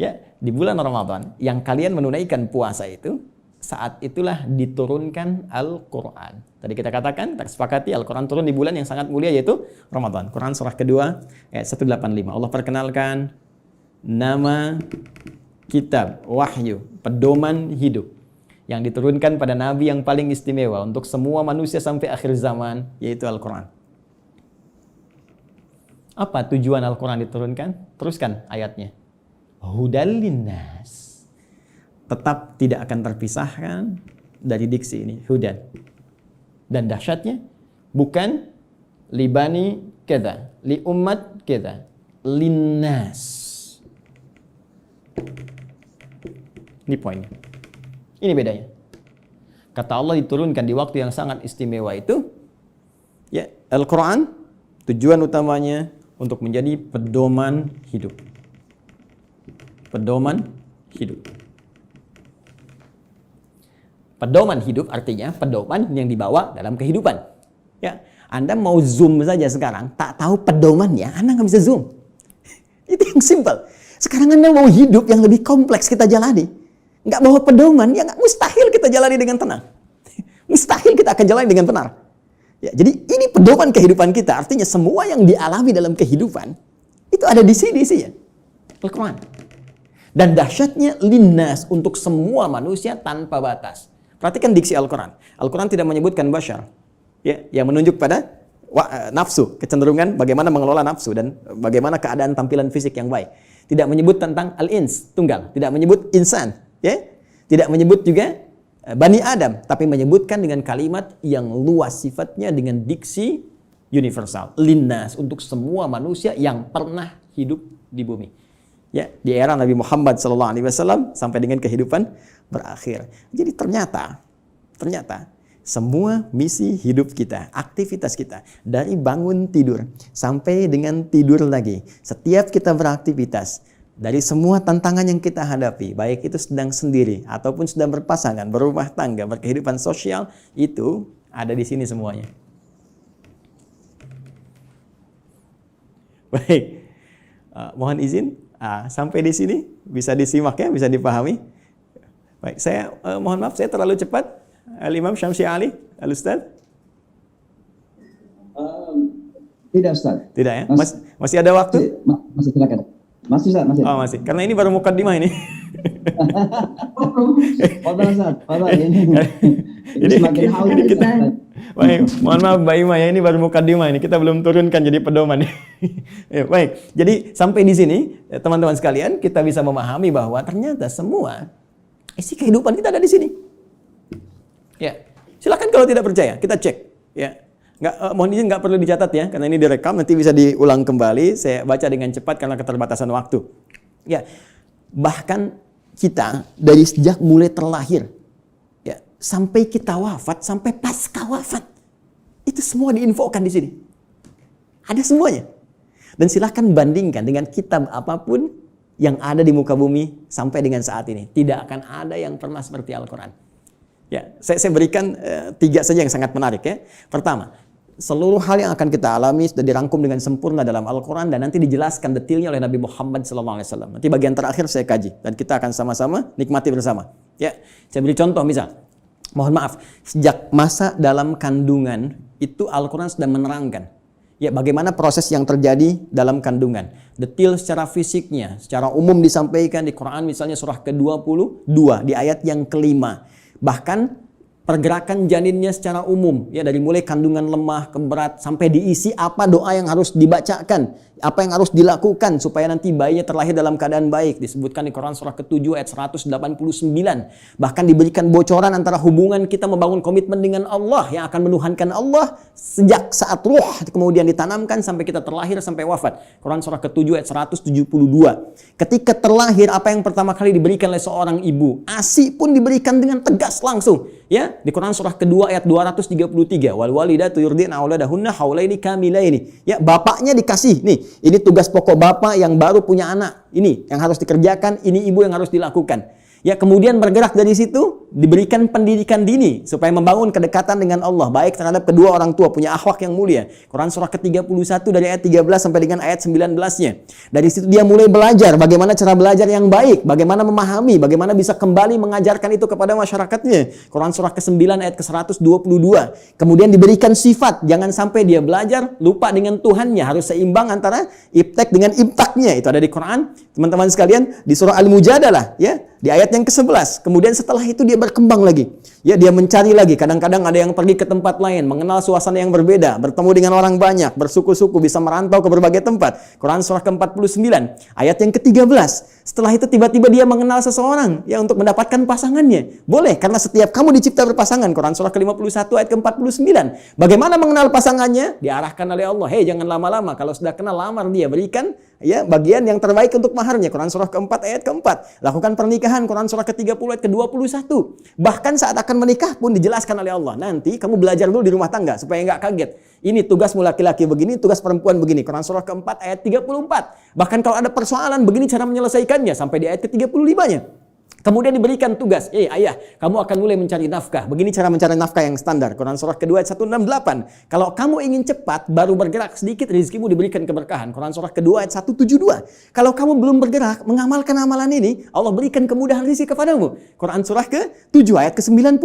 Ya, di bulan Ramadan yang kalian menunaikan puasa itu, saat itulah diturunkan Al-Quran. Tadi kita katakan, kita sepakati Al-Quran turun di bulan yang sangat mulia yaitu Ramadan. Quran surah kedua ayat 185. Allah perkenalkan nama kitab, wahyu, pedoman hidup yang diturunkan pada Nabi yang paling istimewa untuk semua manusia sampai akhir zaman, yaitu Al-Quran. Apa tujuan Al-Quran diturunkan? Teruskan ayatnya. Hudal linnas. Tetap tidak akan terpisahkan dari diksi ini, hudan. Dan dahsyatnya bukan libani kada, li umat kita. Linnas. Ini poinnya. Ini bedanya. Kata Allah diturunkan di waktu yang sangat istimewa itu. Ya, Al-Quran tujuan utamanya untuk menjadi pedoman hidup. Pedoman hidup. Pedoman hidup artinya pedoman yang dibawa dalam kehidupan. Ya, Anda mau zoom saja sekarang, tak tahu pedomannya, Anda nggak bisa zoom. Itu yang simple. Sekarang Anda mau hidup yang lebih kompleks kita jalani, nggak bawa pedoman, ya nggak mustahil kita jalani dengan tenang. Mustahil kita akan jalani dengan benar. Ya, jadi ini pedoman kehidupan kita. Artinya semua yang dialami dalam kehidupan itu ada di sini sih ya. Al-Quran. Dan dahsyatnya linnas untuk semua manusia tanpa batas. Perhatikan diksi Al-Quran. Al-Quran tidak menyebutkan bashar. Ya, yang menunjuk pada nafsu, kecenderungan bagaimana mengelola nafsu dan bagaimana keadaan tampilan fisik yang baik. Tidak menyebut tentang al-ins, tunggal. Tidak menyebut insan. Ya. Tidak menyebut juga Bani Adam, tapi menyebutkan dengan kalimat yang luas sifatnya dengan diksi universal. Linnas, untuk semua manusia yang pernah hidup di bumi. Ya, di era Nabi Muhammad SAW sampai dengan kehidupan berakhir. Jadi ternyata semua misi hidup kita, aktivitas kita, dari bangun tidur sampai dengan tidur lagi, setiap kita beraktivitas, dari semua tantangan yang kita hadapi, baik itu sedang sendiri ataupun sedang berpasangan, berumah tangga, berkehidupan sosial, itu ada di sini semuanya. Baik, mohon izin sampai di sini bisa disimak ya, bisa dipahami. Baik, saya mohon maaf saya terlalu cepat. Al-Imam Syamsi Ali, Al-Ustaz. Tidak, Ustaz. Tidak ya? Masih ada waktu? Masih silakan. Masih, Ustaz, masih. Oh, masih. Karena ini baru mukaddimah ini. Fadhal, Ustaz. Fadhal ini semakin haus kita. Baik, mohon maaf Mbak Ima ya, ini baru mukaddimah ini. Kita belum turunkan jadi pedoman. Ya, baik. Jadi sampai di sini teman-teman sekalian, kita bisa memahami bahwa ternyata semua isi kehidupan kita ada di sini. Ya. Silakan kalau tidak percaya, kita cek, ya. Mohon izin nggak perlu dicatat ya, karena ini direkam, nanti bisa diulang kembali. Saya baca dengan cepat karena keterbatasan waktu. Ya, bahkan kita dari sejak mulai terlahir, ya, sampai kita wafat, sampai pasca wafat, itu semua diinfokan di sini. Ada semuanya. Dan silakan bandingkan dengan kitab apapun yang ada di muka bumi sampai dengan saat ini. Tidak akan ada yang pernah seperti Al-Quran. Ya, saya berikan 3 saja yang sangat menarik ya. Pertama, seluruh hal yang akan kita alami sudah dirangkum dengan sempurna dalam Al-Quran dan nanti dijelaskan detailnya oleh Nabi Muhammad SAW. Nanti bagian terakhir saya kaji dan kita akan sama-sama nikmati bersama. Ya, saya beri contoh misal, mohon maaf, sejak masa dalam kandungan itu Al-Quran sudah menerangkan. Ya, bagaimana proses yang terjadi dalam kandungan. Detail secara fisiknya, secara umum disampaikan di Quran misalnya surah ke-22 di ayat yang ke-5. Bahkan pergerakan janinnya secara umum, ya, dari mulai kandungan lemah ke berat sampai diisi apa doa yang harus dibacakan, apa yang harus dilakukan supaya nanti bayinya terlahir dalam keadaan baik. Disebutkan di Quran surah ke-7 ayat 189. Bahkan diberikan bocoran antara hubungan kita membangun komitmen dengan Allah yang akan menuhankan Allah sejak saat ruh kemudian ditanamkan sampai kita terlahir sampai wafat. Quran surah ke-7 ayat 172. Ketika terlahir, apa yang pertama kali diberikan oleh seorang ibu? ASI pun diberikan dengan tegas langsung. Ya, di Quran surah kedua ayat 233, wal walidatu yurdina auladahunna haulaini kamilaini. Ya, bapaknya dikasih, nih, ini tugas pokok bapak yang baru punya anak. Ini yang harus dikerjakan, ini ibu yang harus dilakukan. Ya, kemudian bergerak dari situ, diberikan pendidikan dini supaya membangun kedekatan dengan Allah, baik terhadap kedua orang tua, punya akhlak yang mulia. Quran surah ke-31 dari ayat 13 sampai dengan ayat 19-nya. Dari situ dia mulai belajar bagaimana cara belajar yang baik, bagaimana memahami, bagaimana bisa kembali mengajarkan itu kepada masyarakatnya. Quran surah ke-9 ayat ke-122. Kemudian diberikan sifat, jangan sampai dia belajar lupa dengan Tuhannya, harus seimbang antara iptek dengan impaknya. Itu ada di Quran, teman-teman sekalian, di surah Al-Mujadalah, ya. Di ayat yang ke-11. Kemudian setelah itu dia berkembang lagi. Ya, dia mencari lagi. Kadang-kadang ada yang pergi ke tempat lain, mengenal suasana yang berbeda, bertemu dengan orang banyak, bersuku-suku, bisa merantau ke berbagai tempat. Quran surah ke-49, ayat yang ke-13. Setelah itu tiba-tiba dia mengenal seseorang ya untuk mendapatkan pasangannya. Boleh, karena setiap kamu dicipta berpasangan. Quran surah ke-51 ayat ke-49. Bagaimana mengenal pasangannya? Diarahkan oleh Allah. Hei, jangan lama-lama. Kalau sudah kenal, lamar dia. Berikan ya bagian yang terbaik untuk maharnya. Quran surah ke-4 ayat ke-4. Lakukan pernikahan. Quran surah ke-30 ayat ke-21. Bahkan saat akan menikah pun dijelaskan oleh Allah. Nanti kamu belajar dulu di rumah tangga supaya nggak kaget. Ini tugasmu laki-laki begini, tugas perempuan begini. Quran surah ke-4 ayat 34. Bahkan kalau ada persoalan begini cara menyelesaikannya sampai di ayat ke-35-nya. Kemudian diberikan tugas, ayah, kamu akan mulai mencari nafkah. Begini cara mencari nafkah yang standar. Quran surah kedua ayat 168. Kalau kamu ingin cepat, baru bergerak sedikit, rezekimu diberikan keberkahan. Quran surah kedua ayat 172. Kalau kamu belum bergerak, mengamalkan amalan ini, Allah berikan kemudahan rezeki kepadamu. Quran surah ke-7 ayat ke-96.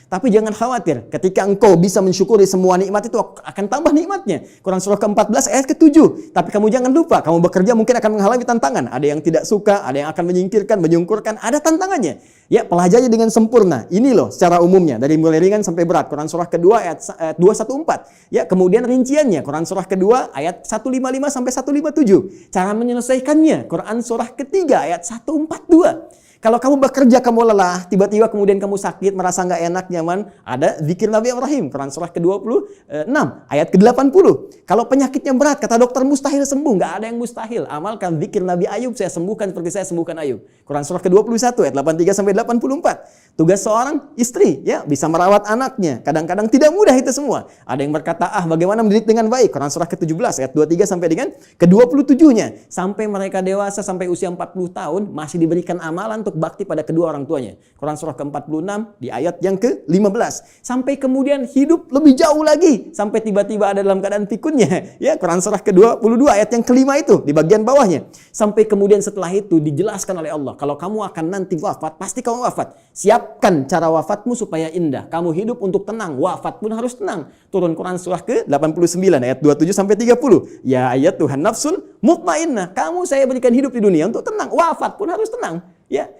Tapi jangan khawatir, ketika engkau bisa mensyukuri semua nikmat itu akan tambah nikmatnya. Quran surah ke-14 ayat ke-7. Tapi kamu jangan lupa, kamu bekerja mungkin akan mengalami tantangan. Ada yang tidak suka, ada yang akan menyingkirkan, menyungkurkan, ada tantangannya. Ya, pelajari dengan sempurna. Ini loh secara umumnya dari mulai ringan sampai berat. Quran surah kedua ayat 214. Ya, kemudian rinciannya Quran surah kedua ayat 155 sampai 157. Cara menyelesaikannya Quran surah ketiga ayat 142. Kalau kamu bekerja, kamu lelah, tiba-tiba kemudian kamu sakit, merasa nggak enak, nyaman, ada zikir Nabi Ibrahim, Quran surah ke-26, ayat ke-80. Kalau penyakitnya berat, kata dokter mustahil sembuh, nggak ada yang mustahil. Amalkan zikir Nabi Ayub, saya sembuhkan seperti saya sembuhkan Ayub. Quran surah ke-21, ayat 83 sampai 84. Tugas seorang istri, ya, bisa merawat anaknya. Kadang-kadang tidak mudah itu semua. Ada yang berkata, bagaimana mendidik dengan baik? Quran surah ke-17, ayat 23 sampai dengan ke-27-nya. Sampai mereka dewasa, sampai usia 40 tahun, masih diberikan amalan untuk bakti pada kedua orang tuanya. Quran surah ke-46 di ayat yang ke-15. Sampai kemudian hidup lebih jauh lagi. Sampai tiba-tiba ada dalam keadaan pikunnya. Ya, Quran surah ke-22 ayat yang kelima itu di bagian bawahnya. Sampai kemudian setelah itu dijelaskan oleh Allah. Kalau kamu akan nanti wafat, pasti kamu wafat. Siapkan cara wafatmu supaya indah. Kamu hidup untuk tenang. Wafat pun harus tenang. Turun Quran surah ke-89 ayat 27 sampai 30. Ya ayat Tuhan nafsul mutmainnah. Kamu saya berikan hidup di dunia untuk tenang. Wafat pun harus tenang. Ya,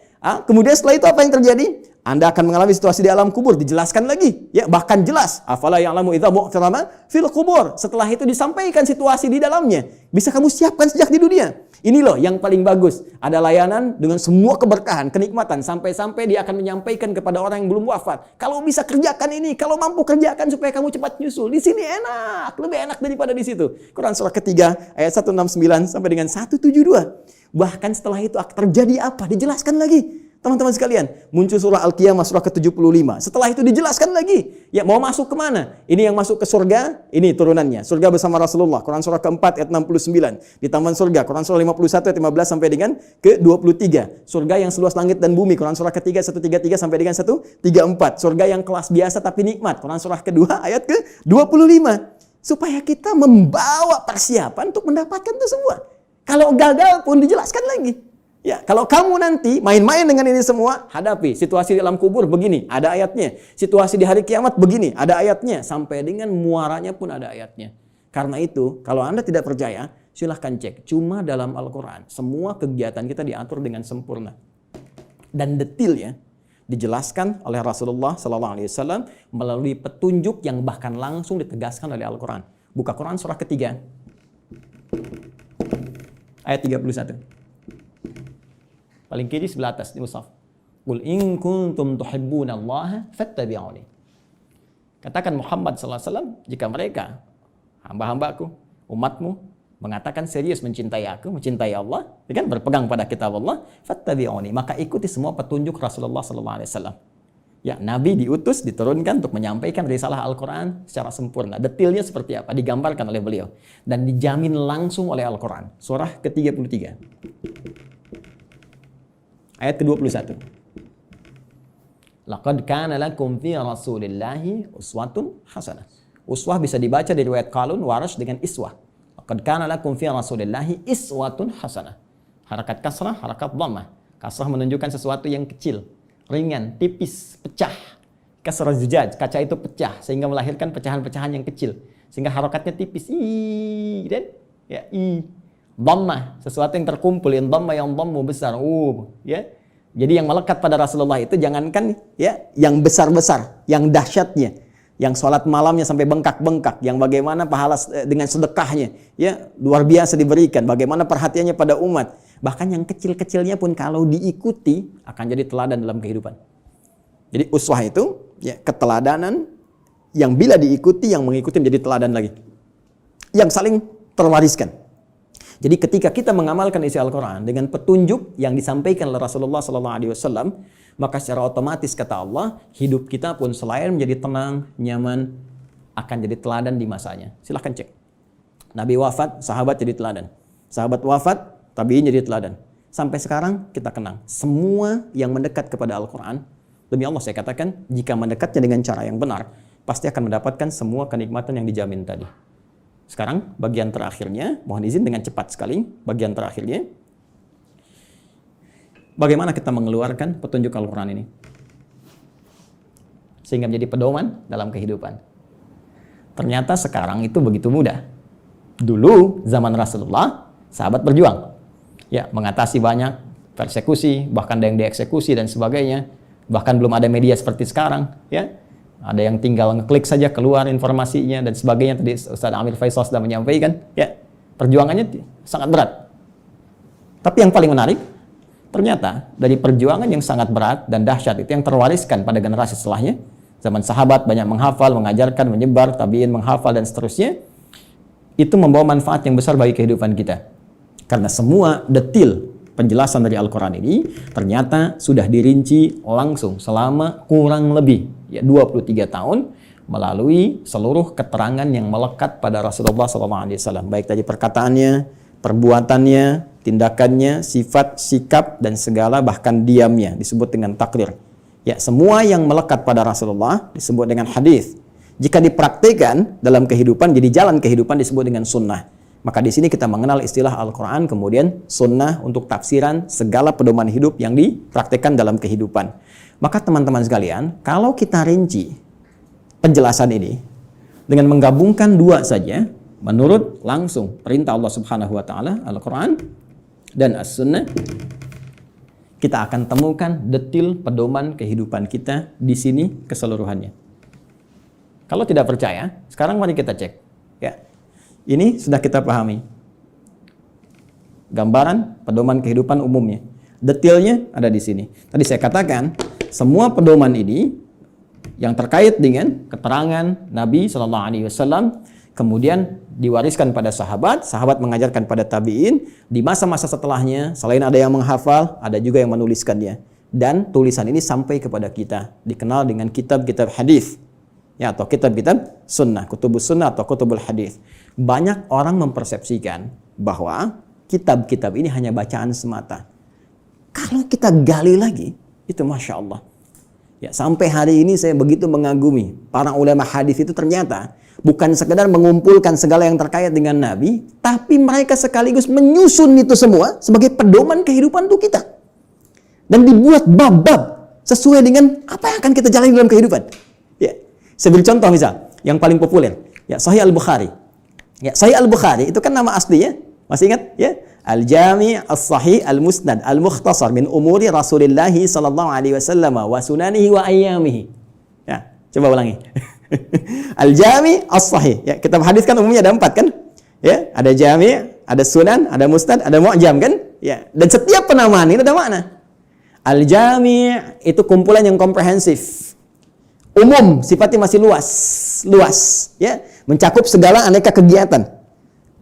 kemudian setelah itu apa yang terjadi? Anda akan mengalami situasi di alam kubur, dijelaskan lagi, ya, bahkan jelas. Afala ya'lamu idza mu'tarama fil kubur. Setelah itu disampaikan situasi di dalamnya. Bisa kamu siapkan sejak di dunia. Ini loh yang paling bagus. Ada layanan dengan semua keberkahan, kenikmatan, sampai-sampai dia akan menyampaikan kepada orang yang belum wafat. Kalau bisa kerjakan ini, kalau mampu kerjakan supaya kamu cepat nyusul. Di sini enak, lebih enak daripada di situ. Quran surah ketiga ayat 169 sampai dengan 172. Bahkan setelah itu terjadi apa? Dijelaskan lagi. Teman-teman sekalian, muncul surah Al-Qiyamah surah ke-75. Setelah itu dijelaskan lagi. Ya, mau masuk kemana? Ini yang masuk ke surga, ini turunannya. Surga bersama Rasulullah. Quran surah ke-4 ayat 69. Di taman surga. Quran surah 51 ayat 15 sampai dengan ke-23. Surga yang seluas langit dan bumi. Quran surah ketiga 133 sampai dengan 134. Surga yang kelas biasa tapi nikmat. Quran surah kedua ayat ke-25. Supaya kita membawa persiapan untuk mendapatkan itu semua. Kalau gagal pun dijelaskan lagi. Ya, kalau kamu nanti main-main dengan ini semua, hadapi situasi di alam kubur begini, ada ayatnya. Situasi di hari kiamat begini, ada ayatnya. Sampai dengan muaranya pun ada ayatnya. Karena itu, kalau Anda tidak percaya, silahkan cek. Cuma dalam Al-Quran, semua kegiatan kita diatur dengan sempurna. Dan detailnya dijelaskan oleh Rasulullah SAW melalui petunjuk yang bahkan langsung ditegaskan oleh Al-Quran. Buka Quran surah ketiga. Ayat 31. Paling kiri sebelah atas di mushaf. Qul in kuntum tuhibbunallaha fattabi'uni. Katakan Muhammad sallallahu alaihi wasallam, jika mereka hamba-hambaku, umatmu mengatakan serius mencintai aku, mencintai Allah, kan berpegang pada kitab Allah, fattabi'uni, maka ikuti semua petunjuk Rasulullah sallallahu alaihi wasallam. Ya, Nabi diutus, diturunkan untuk menyampaikan risalah Al-Quran secara sempurna. Detailnya seperti apa? Digambarkan oleh beliau. Dan dijamin langsung oleh Al-Quran. Surah ke-33. Ayat ke-21. Laqad kana lakum fi Rasulillahi uswatun hasanah. Uswah bisa dibaca di riwayat Qalun, Warash dengan iswah. Laqad kana lakum fi Rasulillahi iswatun hasanah. Harakat kasrah, harakat dhammah. Kasrah menunjukkan sesuatu yang kecil, ringan, tipis, pecah. Kasrah zujaj, kaca itu pecah sehingga melahirkan pecahan-pecahan yang kecil. Sehingga harakatnya tipis. Dan ya, dhammah, sesuatu yang terkumpul, yang dhammah yang dhammu besar. Ya. Jadi yang melekat pada Rasulullah itu jangankan ya yang besar-besar, yang dahsyatnya, yang sholat malamnya sampai bengkak-bengkak, yang bagaimana pahala dengan sedekahnya, ya luar biasa diberikan, bagaimana perhatiannya pada umat, Bahkan yang kecil-kecilnya pun kalau diikuti akan jadi teladan dalam kehidupan. Jadi uswah itu ya keteladanan yang bila diikuti, yang mengikuti menjadi teladan lagi. Yang saling terwariskan. Jadi ketika kita mengamalkan isi Al-Quran dengan petunjuk yang disampaikan oleh Rasulullah SAW, maka secara otomatis kata Allah, hidup kita pun selain menjadi tenang, nyaman, akan jadi teladan di masanya. Silahkan cek. Nabi wafat, sahabat jadi teladan. Sahabat wafat, tabi'in jadi teladan. Sampai sekarang kita kenang. Semua yang mendekat kepada Al-Quran, demi Allah saya katakan, jika mendekatnya dengan cara yang benar, pasti akan mendapatkan semua kenikmatan yang dijamin tadi. Sekarang bagian terakhirnya, mohon izin dengan cepat sekali, bagian terakhirnya. Bagaimana kita mengeluarkan petunjuk Al-Quran ini? Sehingga menjadi pedoman dalam kehidupan. Ternyata sekarang itu begitu mudah. Dulu zaman Rasulullah, sahabat berjuang. Ya, mengatasi banyak persekusi, bahkan ada yang dieksekusi dan sebagainya. Bahkan belum ada media seperti sekarang, ya. Ada yang tinggal ngeklik saja keluar informasinya dan sebagainya. Tadi Ustaz Amir Faisal sudah menyampaikan, ya, perjuangannya sangat berat. Tapi yang paling menarik, ternyata dari perjuangan yang sangat berat dan dahsyat itu yang terwariskan pada generasi setelahnya. Zaman sahabat banyak menghafal, mengajarkan, menyebar, tabi'in menghafal dan seterusnya. Itu membawa manfaat yang besar bagi kehidupan kita. Karena semua detil penjelasan dari Al-Quran ini ternyata sudah dirinci langsung selama kurang lebih 23 tahun melalui seluruh keterangan yang melekat pada Rasulullah SAW. Baik dari perkataannya, perbuatannya, tindakannya, sifat, sikap, dan segala bahkan diamnya disebut dengan takrir. Ya, semua yang melekat pada Rasulullah disebut dengan hadis. Jika dipraktikkan dalam kehidupan, jadi jalan kehidupan disebut dengan sunnah. Maka di sini kita mengenal istilah Al-Quran, kemudian sunnah untuk tafsiran segala pedoman hidup yang dipraktikkan dalam kehidupan. Maka teman-teman sekalian, kalau kita rinci penjelasan ini dengan menggabungkan dua saja, menurut langsung perintah Allah Subhanahu wa taala, Al-Quran dan As-Sunnah, kita akan temukan detil pedoman kehidupan kita di sini keseluruhannya. Kalau tidak percaya, sekarang mari kita cek. Ya. Ini sudah kita pahami. Gambaran pedoman kehidupan umumnya. Detailnya ada di sini. Tadi saya katakan, semua pedoman ini yang terkait dengan keterangan Nabi SAW, kemudian diwariskan pada sahabat, sahabat mengajarkan pada tabi'in, di masa-masa setelahnya, selain ada yang menghafal, ada juga yang menuliskannya. Dan tulisan ini sampai kepada kita, dikenal dengan kitab-kitab hadis. Ya, atau kitab-kitab sunnah, kutubus sunnah atau kutubul hadis. Banyak orang mempersepsikan bahwa kitab-kitab ini hanya bacaan semata. Kalau kita gali lagi, itu Masya Allah. Ya, sampai hari ini saya begitu mengagumi para ulama hadis itu ternyata bukan sekedar mengumpulkan segala yang terkait dengan Nabi, tapi mereka sekaligus menyusun itu semua sebagai pedoman kehidupan untuk kita. Dan dibuat bab-bab sesuai dengan apa yang akan kita jalani dalam kehidupan. Ya. Saya beri contoh misal, yang paling populer, ya Sahih Al-Bukhari. Ya, Sahih Al-Bukhari itu kan nama aslinya, masih ingat? Ya, Al-Jami' As-Sahih Al-Musnad Al-Mukhtasar min umuri Rasulillah sallallahu alaihi wasallam wa sunanihi wa ayyamihi. Ya, coba ulangi. Al-Jami' As-Sahih. Ya, kitab hadis kan umumnya ada 4 kan? Ya, ada Jami', ada Sunan, ada Musnad, ada Mu'jam kan? Ya, dan setiap penamaan ini ada makna. Al-Jami' itu kumpulan yang komprehensif. Umum, sifatnya masih luas, ya, mencakup segala aneka kegiatan.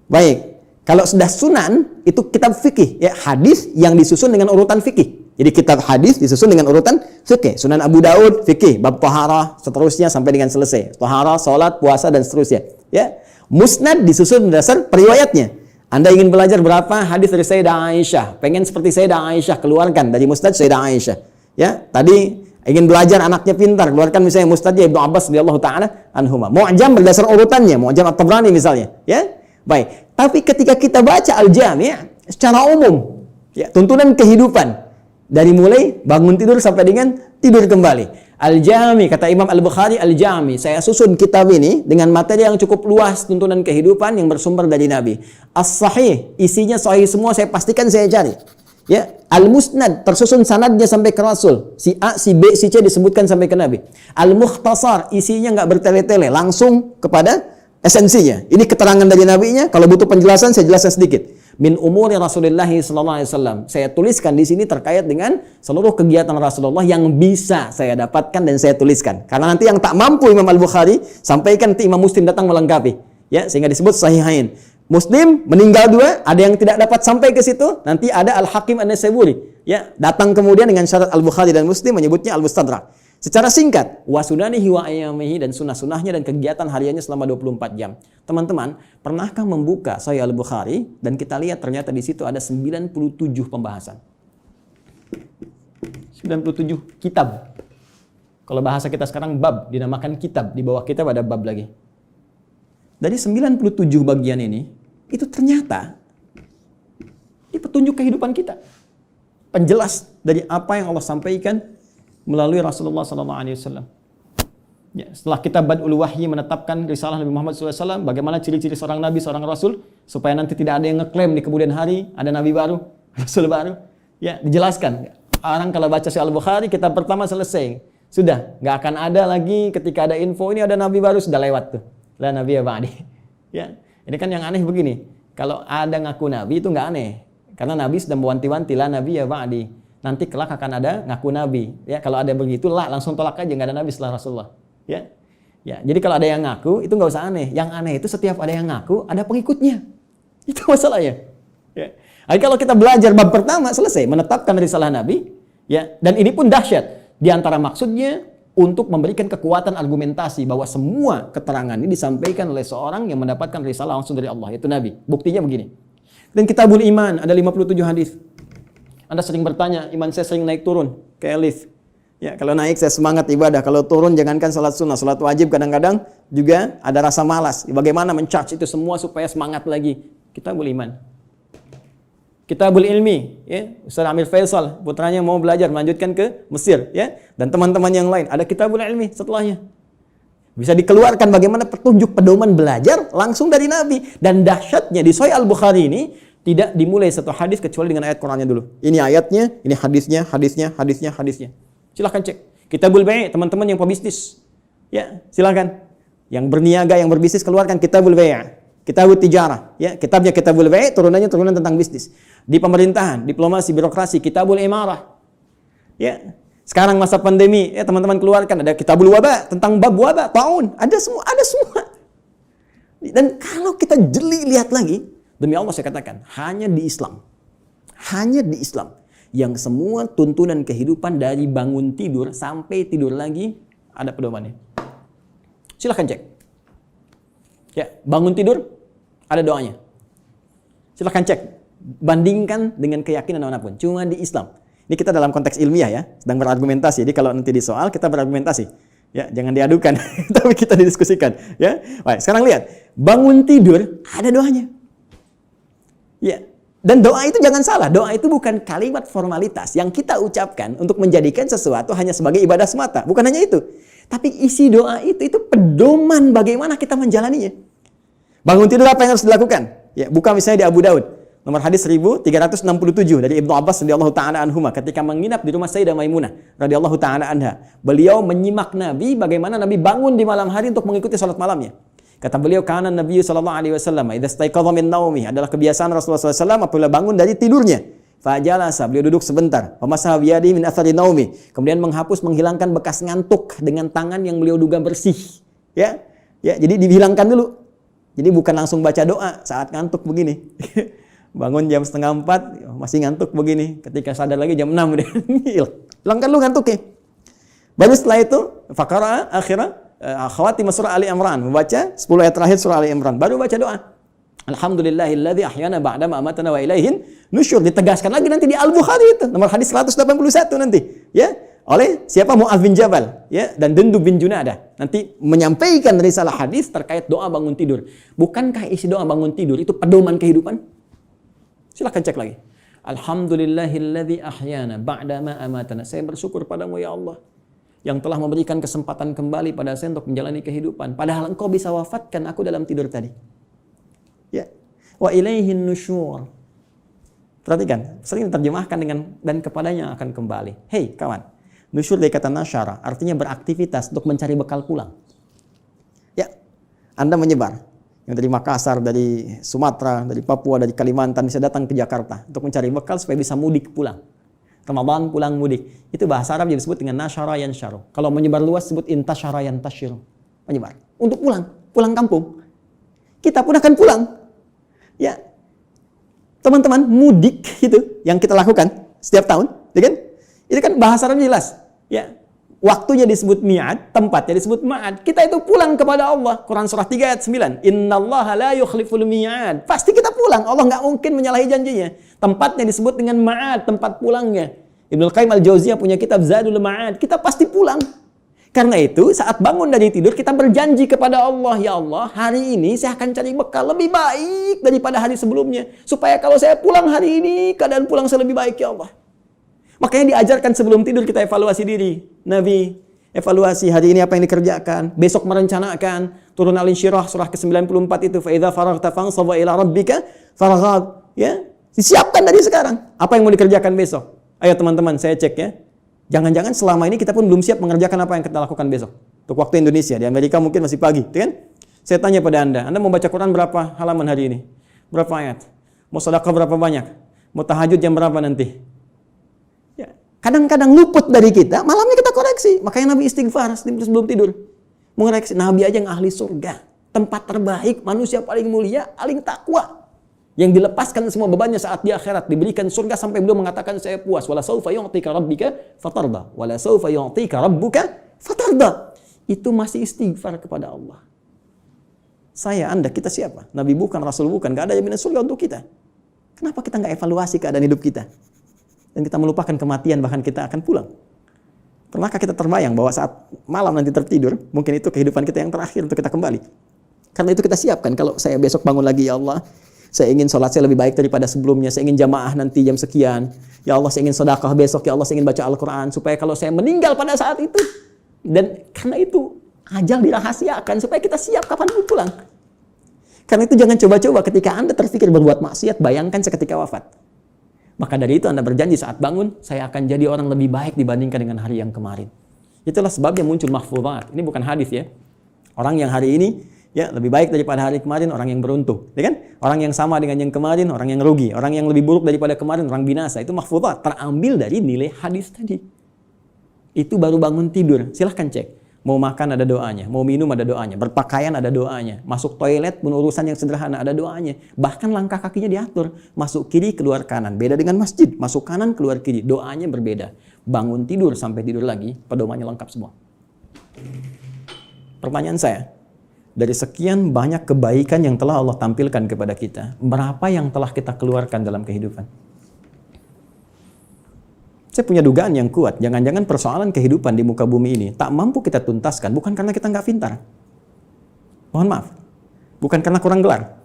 Baik, kalau sudah sunan, itu kitab fikih, ya, hadis yang disusun dengan urutan fikih. Jadi kitab hadis disusun dengan urutan fikih. Sunan Abu Daud, fikih, bab taharah, seterusnya sampai dengan selesai. Taharah, salat, puasa, dan seterusnya. Ya, Musnad disusun berdasar periwayatnya. Anda ingin belajar berapa hadis dari Sayyidah Aisyah, pengen seperti Sayyidah Aisyah, keluarkan dari Musnad Sayyidah Aisyah. Ya, tadi ingin belajar anaknya pintar, keluarkan misalnya Musnadnya Ibnu Abbas radhiyallahu taala anhuma. Mu'jam berdasar urutannya, Mu'jam At-Tabrani misalnya, ya. Baik. Tapi ketika kita baca Al-Jami' secara umum, ya, tuntunan kehidupan dari mulai bangun tidur sampai dengan tidur kembali. Al-Jami' kata Imam Al-Bukhari, Al-Jami' saya susun kitab ini dengan materi yang cukup luas, tuntunan kehidupan yang bersumber dari Nabi. As-Sahih, isinya sahih semua, saya pastikan saya cari. Ya, Al-Musnad tersusun sanadnya sampai ke Rasul. Si A, si B, si C disebutkan sampai ke Nabi. Al-Mukhtasar isinya nggak bertele-tele, langsung kepada esensinya. Ini keterangan dari Nabi-nya, kalau butuh penjelasan saya jelaskan sedikit. min umuri Rasulullah sallallahu alaihi wasallam. Saya tuliskan di sini terkait dengan seluruh kegiatan Rasulullah yang bisa saya dapatkan dan saya tuliskan. Karena nanti yang tak mampu Imam Al-Bukhari sampaikan, nanti Imam Muslim datang melengkapi. Ya, sehingga disebut sahihain. Muslim meninggal dua, ada yang tidak dapat sampai ke situ, nanti ada Al-Hakim An-Naisaburi. Ya, datang kemudian dengan syarat Al-Bukhari dan Muslim menyebutnya Al-Mustadrak. Secara singkat, wa sunanihi wa ayyamihi, dan sunnah-sunnahnya dan kegiatan hariannya selama 24 jam. Teman-teman, pernahkah membuka Sahih Al-Bukhari dan kita lihat ternyata di situ ada 97 pembahasan. 97 kitab. Kalau bahasa kita sekarang bab, dinamakan kitab, di bawah kitab ada bab lagi. Dari 97 bagian ini, itu ternyata ini petunjuk kehidupan kita. Penjelas dari apa yang Allah sampaikan melalui Rasulullah SAW. Ya, setelah kitab Bad'ul Wahyi menetapkan risalah Nabi Muhammad SAW, bagaimana ciri-ciri seorang Nabi, seorang Rasul, supaya nanti tidak ada yang ngeklaim di kemudian hari ada Nabi baru, Rasul baru. Ya, dijelaskan. Orang kalau baca Sahih Al-Bukhari, kitab pertama selesai. Sudah, nggak akan ada lagi ketika ada info ini ada Nabi baru, sudah lewat tuh. La Nabi ya ba'di. Ya, ini kan yang aneh begini. Kalau ada ngaku Nabi itu nggak aneh. Karena Nabi sudah mewanti-wanti, la Nabi ya ba'di. Nanti kelak akan ada ngaku Nabi. Ya, kalau ada begitu, langsung tolak aja, nggak ada Nabi setelah Rasulullah. Ya, ya. Jadi kalau ada yang ngaku, itu nggak usah aneh. Yang aneh itu setiap ada yang ngaku, ada pengikutnya. Itu masalahnya. Ya. Jadi kalau kita belajar bab pertama selesai, menetapkan risalah Nabi, ya, dan ini pun dahsyat. Di antara maksudnya untuk memberikan kekuatan argumentasi bahwa semua keterangan ini disampaikan oleh seorang yang mendapatkan risalah langsung dari Allah, yaitu Nabi. Buktinya begini. Dan Kitabul Iman ada 57 hadis. Anda sering bertanya, iman saya sering naik turun kayak lift. Ya, kalau naik saya semangat ibadah, kalau turun jangankan salat sunnah, salat wajib kadang-kadang juga ada rasa malas. Bagaimana men-charge itu semua supaya semangat lagi? Kitabul Iman. Kitabul Ilmi, ya, Ustaz Amir Faisal, putranya mau belajar melanjutkan ke Mesir, ya, dan teman-teman yang lain, ada Kitabul Ilmi setelahnya. Bisa dikeluarkan bagaimana petunjuk pedoman belajar langsung dari Nabi. Dan dahsyatnya di Sahih Al-Bukhari ini tidak dimulai satu hadis kecuali dengan ayat Qur'annya dulu. Ini ayatnya, ini hadisnya. Silahkan cek. Kitabul Bai', teman-teman yang pebisnis, ya, silahkan. Yang berniaga, yang berbisnis, keluarkan Kitabul Bai'. Kitabul Tijarah, ya, kitabnya Kitabul Bai', turunannya turunan tentang bisnis. Di pemerintahan, diplomasi, birokrasi, Kitabul Imarah. Ya. Sekarang masa pandemi, ya, teman-teman keluarkan ada Kitabul Waba, tentang bab wabah, taun, ada semua. Dan kalau kita jeli lihat lagi, demi Allah saya katakan, hanya di Islam yang semua tuntunan kehidupan dari bangun tidur sampai tidur lagi ada pedomannya. Silahkan cek. Ya, bangun tidur ada doanya. Silahkan cek. Bandingkan dengan keyakinan manapun. Cuma di Islam. Ini kita dalam konteks ilmiah ya, sedang berargumentasi. Jadi kalau nanti di soal kita berargumentasi. Ya, jangan diadukan, tapi kita didiskusikan. Ya, baik. Sekarang lihat, bangun tidur ada doanya. Ya, dan doa itu jangan salah. Doa itu bukan kalimat formalitas yang kita ucapkan untuk menjadikan sesuatu hanya sebagai ibadah semata. Bukan hanya itu. Tapi isi doa itu pedoman bagaimana kita menjalaninya. Bangun tidur apa yang harus dilakukan? Ya, buka misalnya di Abu Daud, nomor hadis 1367 dari Ibnu Abbas radhiyallahu taala anhuma ketika menginap di rumah Sayyidah Maimunah radhiyallahu taala anha. Beliau menyimak Nabi bagaimana Nabi bangun di malam hari untuk mengikuti salat malamnya. Kata beliau, kana Nabi sallallahu alaihi wasallam idza staiqadha min naumi, adalah kebiasaan Rasulullah SAW apabila bangun dari tidurnya. Fajalasa, beliau duduk sebentar. Pemasaha biyadi min athari naumi, kemudian menghilangkan bekas ngantuk dengan tangan yang beliau duga bersih. Ya, jadi dihilangkan dulu. Jadi bukan langsung baca doa saat ngantuk begini. Bangun jam 3:30 masih ngantuk begini. Ketika sadar lagi jam 6 udah hilangkan lu ngantuknya. Baru setelah itu faqara akhirah khawatim surah Ali Imran, membaca 10 ayat terakhir surah Ali Imran. Baru baca doa. Alhamdulillahilladzi ahyana ba'da ma amatana wa ilaihin nusyur. Ditegaskan lagi nanti di Al-Bukhari itu nomor hadis 181 nanti, ya. Oleh siapa? Mu'adz bin Jabal, ya, dan Jundub bin Junadah. Nanti menyampaikan risalah hadis terkait doa bangun tidur. Bukankah isi doa bangun tidur itu pedoman kehidupan? Silakan cek lagi. Alhamdulillahilladzi ahyana ba'da ma amatana. Saya bersyukur padamu ya Allah yang telah memberikan kesempatan kembali pada saya untuk menjalani kehidupan. Padahal Engkau bisa wafatkan aku dalam tidur tadi. Ya. Wa ilaihin nusyur. Perhatikan, sering diterjemahkan dengan dan kepadanya akan kembali. Hei kawan, nusyur dari kata nasyara, artinya beraktivitas untuk mencari bekal pulang. Ya, Anda menyebar. yang dari Makassar, dari Sumatera, dari Papua, dari Kalimantan bisa datang ke Jakarta untuk mencari bekal supaya bisa mudik pulang. Ramadan pulang mudik. Itu bahasa Arab yang disebut dengan nasyara yansharu. Kalau menyebar luas disebut intasyara yantashiru. Menyebar. Untuk pulang kampung. Kita pun akan pulang. Ya. Teman-teman, mudik itu yang kita lakukan setiap tahun, ya kan? Itu kan bahasa Arab jelas. Ya. Waktunya disebut mi'ad, tempatnya disebut ma'ad. Kita itu pulang kepada Allah. Quran surah 3 ayat 9. Innallaha la yukhliful mi'ad. Pasti kita pulang. Allah nggak mungkin menyalahi janjinya. Tempatnya disebut dengan ma'ad, tempat pulangnya. Ibnu Qayyim al-Jauziyah punya kitab Zadul Ma'ad. Kita pasti pulang. Karena itu saat bangun dari tidur kita berjanji kepada Allah, ya Allah, hari ini saya akan cari bekal lebih baik daripada hari sebelumnya. Supaya kalau saya pulang hari ini, keadaan pulang saya lebih baik, ya Allah. Makanya diajarkan sebelum tidur kita evaluasi diri. Nabi evaluasi hari ini apa yang dikerjakan, besok merencanakan. Turun Al-Insyirah surah ke-94 itu, fa idza faraghta fansab ila rabbika farghab, ya. Disiapkan dari sekarang apa yang mau dikerjakan besok. Ayo teman-teman, saya cek ya. Jangan-jangan selama ini kita pun belum siap mengerjakan apa yang kita lakukan besok. Untuk waktu Indonesia, di Amerika mungkin masih pagi, kan? Saya tanya pada Anda mau baca Quran berapa halaman hari ini? Berapa ayat? Mau sedekah berapa banyak? Mau tahajud jam berapa nanti? Kadang-kadang luput dari kita, malamnya kita koreksi. Makanya Nabi istighfar sebelum tidur. Mengoreksi, Nabi aja yang ahli surga. Tempat terbaik, manusia paling mulia, paling takwa. Yang dilepaskan semua bebannya saat di akhirat. Diberikan surga sampai beliau mengatakan, saya puas. Wala sawfa yu'tika rabbika fatarda. Wala sawfa yu'tika rabbuka fatarda. Itu masih istighfar kepada Allah. Saya, Anda, kita siapa? Nabi bukan, Rasul bukan. Gak ada jaminan surga untuk kita. Kenapa kita gak evaluasi keadaan hidup kita? Dan kita melupakan kematian, bahkan kita akan pulang. Pernahkah kita terbayang bahwa saat malam nanti tertidur, mungkin itu kehidupan kita yang terakhir untuk kita kembali. Karena itu kita siapkan, kalau saya besok bangun lagi, ya Allah, saya ingin sholat saya lebih baik daripada sebelumnya, saya ingin jamaah nanti jam sekian, ya Allah saya ingin sedekah besok, ya Allah saya ingin baca Al-Quran, supaya kalau saya meninggal pada saat itu, dan karena itu ajal dirahasiakan, supaya kita siap kapan pun pulang. Karena itu jangan coba-coba ketika Anda terpikir berbuat maksiat, bayangkan seketika wafat. Maka dari itu Anda berjanji saat bangun, saya akan jadi orang lebih baik dibandingkan dengan hari yang kemarin. Itulah sebabnya muncul mahfuzat. Ini bukan hadis ya. Orang yang hari ini ya lebih baik daripada hari kemarin, orang yang beruntung. Ya kan? Orang yang sama dengan yang kemarin, orang yang rugi. Orang yang lebih buruk daripada kemarin, orang binasa. Itu mahfuzat. Terambil dari nilai hadis tadi. Itu baru bangun tidur. Silahkan cek. Mau makan ada doanya, mau minum ada doanya, berpakaian ada doanya, masuk toilet pun urusan yang sederhana ada doanya. Bahkan langkah kakinya diatur, masuk kiri keluar kanan. Beda dengan masjid, masuk kanan keluar kiri, doanya berbeda. Bangun tidur sampai tidur lagi, pedomannya lengkap semua. Pertanyaan saya, dari sekian banyak kebaikan yang telah Allah tampilkan kepada kita, berapa yang telah kita keluarkan dalam kehidupan? Saya punya dugaan yang kuat, jangan-jangan persoalan kehidupan di muka bumi ini tak mampu kita tuntaskan, bukan karena kita nggak pintar. Mohon maaf, bukan karena kurang gelar.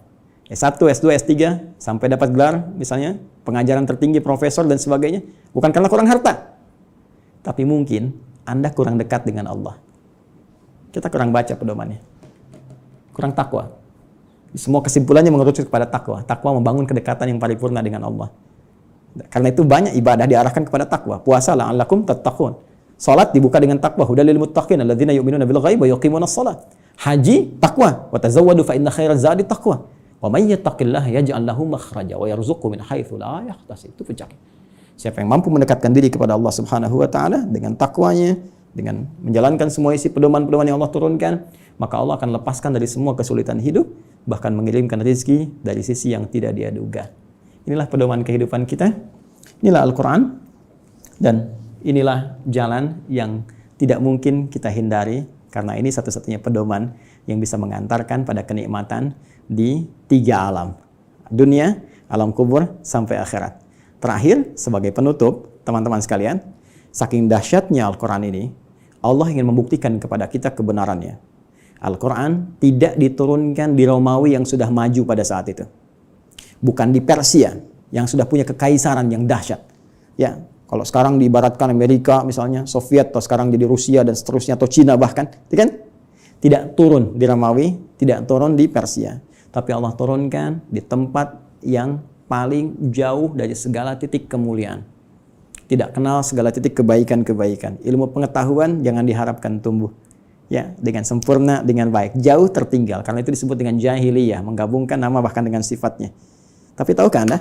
S1, S2, S3, sampai dapat gelar, misalnya pengajaran tertinggi, profesor, dan sebagainya. Bukan karena kurang harta. Tapi mungkin Anda kurang dekat dengan Allah. Kita kurang baca pedomannya. Kurang takwa. Semua kesimpulannya mengerucut kepada takwa. Takwa membangun kedekatan yang paripurna dengan Allah. Karena itu banyak ibadah diarahkan kepada takwa. Puasa la'allakum tattaqun. Salat dibuka dengan takwa. Hudal lil muttaqin alladzina yu'minuna bil ghaibi wa yuqimunas shalah. Haji takwa. Wa tazawwadu fa inna khairaz zadi taqwa. Wa may yattaqillaha yaj'al lahu makhraja wa yarzuqhu min haitsu la yahtasib. Itu pencak. Siapa yang mampu mendekatkan diri kepada Allah Subhanahu wa taala dengan takwanya, dengan menjalankan semua isi pedoman-pedoman yang Allah turunkan, maka Allah akan lepaskan dari semua kesulitan hidup, bahkan mengirimkan rezeki dari sisi yang tidak dia duga. Inilah pedoman kehidupan kita, inilah Al-Quran, dan inilah jalan yang tidak mungkin kita hindari, karena ini satu-satunya pedoman yang bisa mengantarkan pada kenikmatan di 3 alam. Dunia, alam kubur, sampai akhirat. Terakhir, sebagai penutup, teman-teman sekalian, saking dahsyatnya Al-Quran ini, Allah ingin membuktikan kepada kita kebenarannya. Al-Quran tidak diturunkan di Romawi yang sudah maju pada saat itu. Bukan di Persia yang sudah punya kekaisaran yang dahsyat. Ya, kalau sekarang diibaratkan Amerika misalnya, Soviet, atau sekarang jadi Rusia dan seterusnya, atau Cina bahkan, kan? Tidak turun di Romawi, tidak turun di Persia. Tapi Allah turunkan di tempat yang paling jauh dari segala titik kemuliaan. Tidak kenal segala titik kebaikan-kebaikan. Ilmu pengetahuan jangan diharapkan tumbuh. ya, dengan sempurna, dengan baik. Jauh tertinggal, karena itu disebut dengan jahiliyah, menggabungkan nama bahkan dengan sifatnya. Tapi tahukah Anda,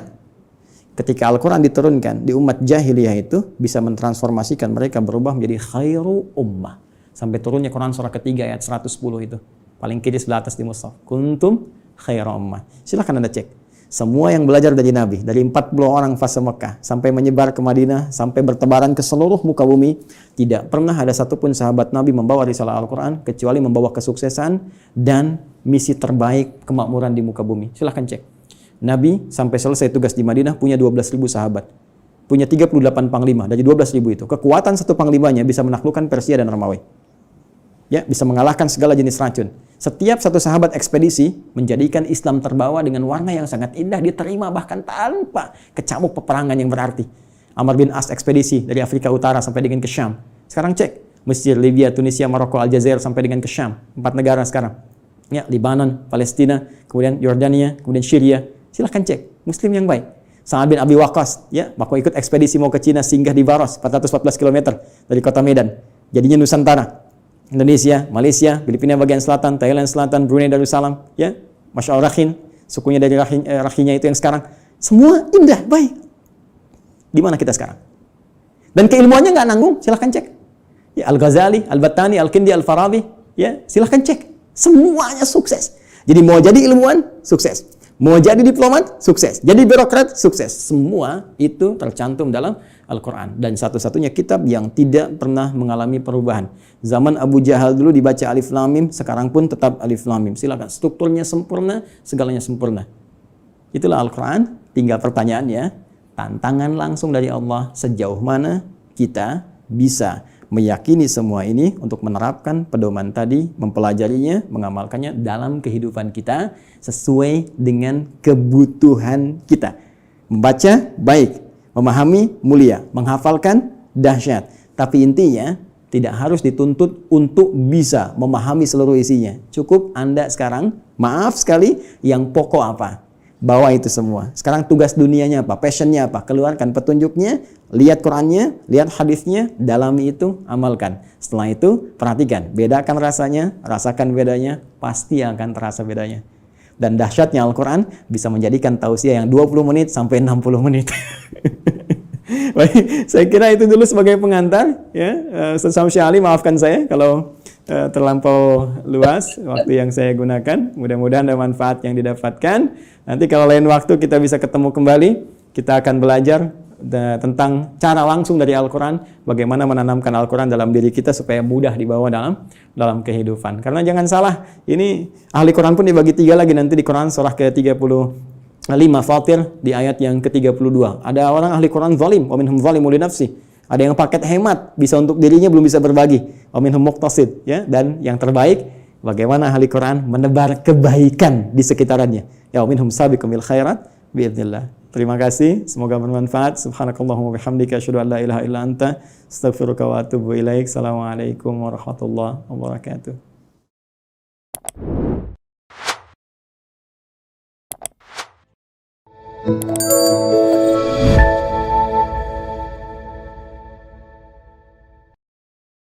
ketika Al-Quran diturunkan di umat jahiliyah itu bisa mentransformasikan mereka berubah menjadi khairu ummah. Sampai turunnya Quran surah ketiga ayat 110 itu. Paling kiri sebelah atas di mushaf. Kuntum khairu ummah. Silahkan Anda cek. Semua yang belajar dari Nabi, dari 40 orang fase Mekah, sampai menyebar ke Madinah, sampai bertebaran ke seluruh muka bumi, tidak pernah ada satupun sahabat Nabi membawa risalah Al-Quran, kecuali membawa kesuksesan dan misi terbaik kemakmuran di muka bumi. Silahkan cek. Nabi sampai selesai tugas di Madinah punya 12.000 sahabat. Punya 38 panglima, dari 12.000 itu. Kekuatan satu panglimanya bisa menaklukkan Persia dan Romawi. Ya, bisa mengalahkan segala jenis racun. Setiap satu sahabat ekspedisi menjadikan Islam terbawa dengan warna yang sangat indah, diterima bahkan tanpa kecamuk peperangan yang berarti. Amr bin As ekspedisi dari Afrika Utara sampai dengan ke Syam. Sekarang cek, Mesir, Libya, Tunisia, Maroko, Aljazair sampai dengan ke Syam. 4 negara sekarang. Ya, Libanon, Palestina, kemudian Yordania, kemudian Syria. Silahkan cek, Muslim yang baik. Sa'ad bin Abi Waqqas, ya, waktu ikut ekspedisi mau ke Cina, singgah di Baros, 414 km dari kota Medan. Jadinya Nusantara. Indonesia, Malaysia, Filipina bagian selatan, Thailand selatan, Brunei Darussalam, ya, Masya Allah Rakhin, sukunya dari Rakhinya itu yang sekarang, semua indah, baik. Di mana kita sekarang? Dan keilmuannya nggak nanggung, silahkan cek. Ya, Al-Ghazali, Al-Battani, Al-Kindi, Al-Farabi, ya, silahkan cek. Semuanya sukses. Jadi mau jadi ilmuwan, sukses. Mau jadi diplomat, sukses. Jadi birokrat, sukses. Semua itu tercantum dalam Al-Quran. Dan satu-satunya kitab yang tidak pernah mengalami perubahan. Zaman Abu Jahal dulu dibaca Alif Lam Mim, sekarang pun tetap Alif Lam Mim. Silakan, strukturnya sempurna, segalanya sempurna. Itulah Al-Quran. Tinggal pertanyaannya, tantangan langsung dari Allah, sejauh mana kita bisa meyakini semua ini untuk menerapkan pedoman tadi, mempelajarinya, mengamalkannya dalam kehidupan kita sesuai dengan kebutuhan kita. Membaca baik, memahami mulia, menghafalkan dahsyat. Tapi intinya tidak harus dituntut untuk bisa memahami seluruh isinya. Cukup Anda sekarang, maaf sekali, yang pokok apa? Bawa itu semua. Sekarang tugas dunianya apa? Passionnya apa? Keluarkan petunjuknya, lihat Qurannya, lihat hadisnya, dalami itu, amalkan. Setelah itu, perhatikan. Bedakan rasanya, rasakan bedanya, pasti akan terasa bedanya. Dan dahsyatnya Al-Quran bisa menjadikan tausiah yang 20 menit sampai 60 menit. Baik, saya kira itu dulu sebagai pengantar. Ya, Ustaz Syamsi Ali, maafkan saya kalau terlampau luas waktu yang saya gunakan. Mudah-mudahan ada manfaat yang didapatkan. Nanti kalau lain waktu kita bisa ketemu kembali, kita akan belajar tentang cara langsung dari Al-Quran, bagaimana menanamkan Al-Quran dalam diri kita supaya mudah dibawa dalam kehidupan. Karena jangan salah, ini ahli Quran pun dibagi 3 lagi nanti di Quran surah ke-35 Fatir di ayat yang ke-32. Ada orang ahli Quran zalim, wa minhum zalimun li nafsi. Ada yang paket hemat, bisa untuk dirinya belum bisa berbagi. Wa minhum muqtasid, ya, dan yang terbaik bagaimana ahli Quran menebar kebaikan di sekitarannya. Ya, wa minhum sabiqum bil khairat biidznillah. Terima kasih, semoga bermanfaat. Subhanakallahumma bihamdika asyhadu an la ilaha illa anta astaghfiruka wa atubu ilaik. Assalamualaikum warahmatullahi wabarakatuh.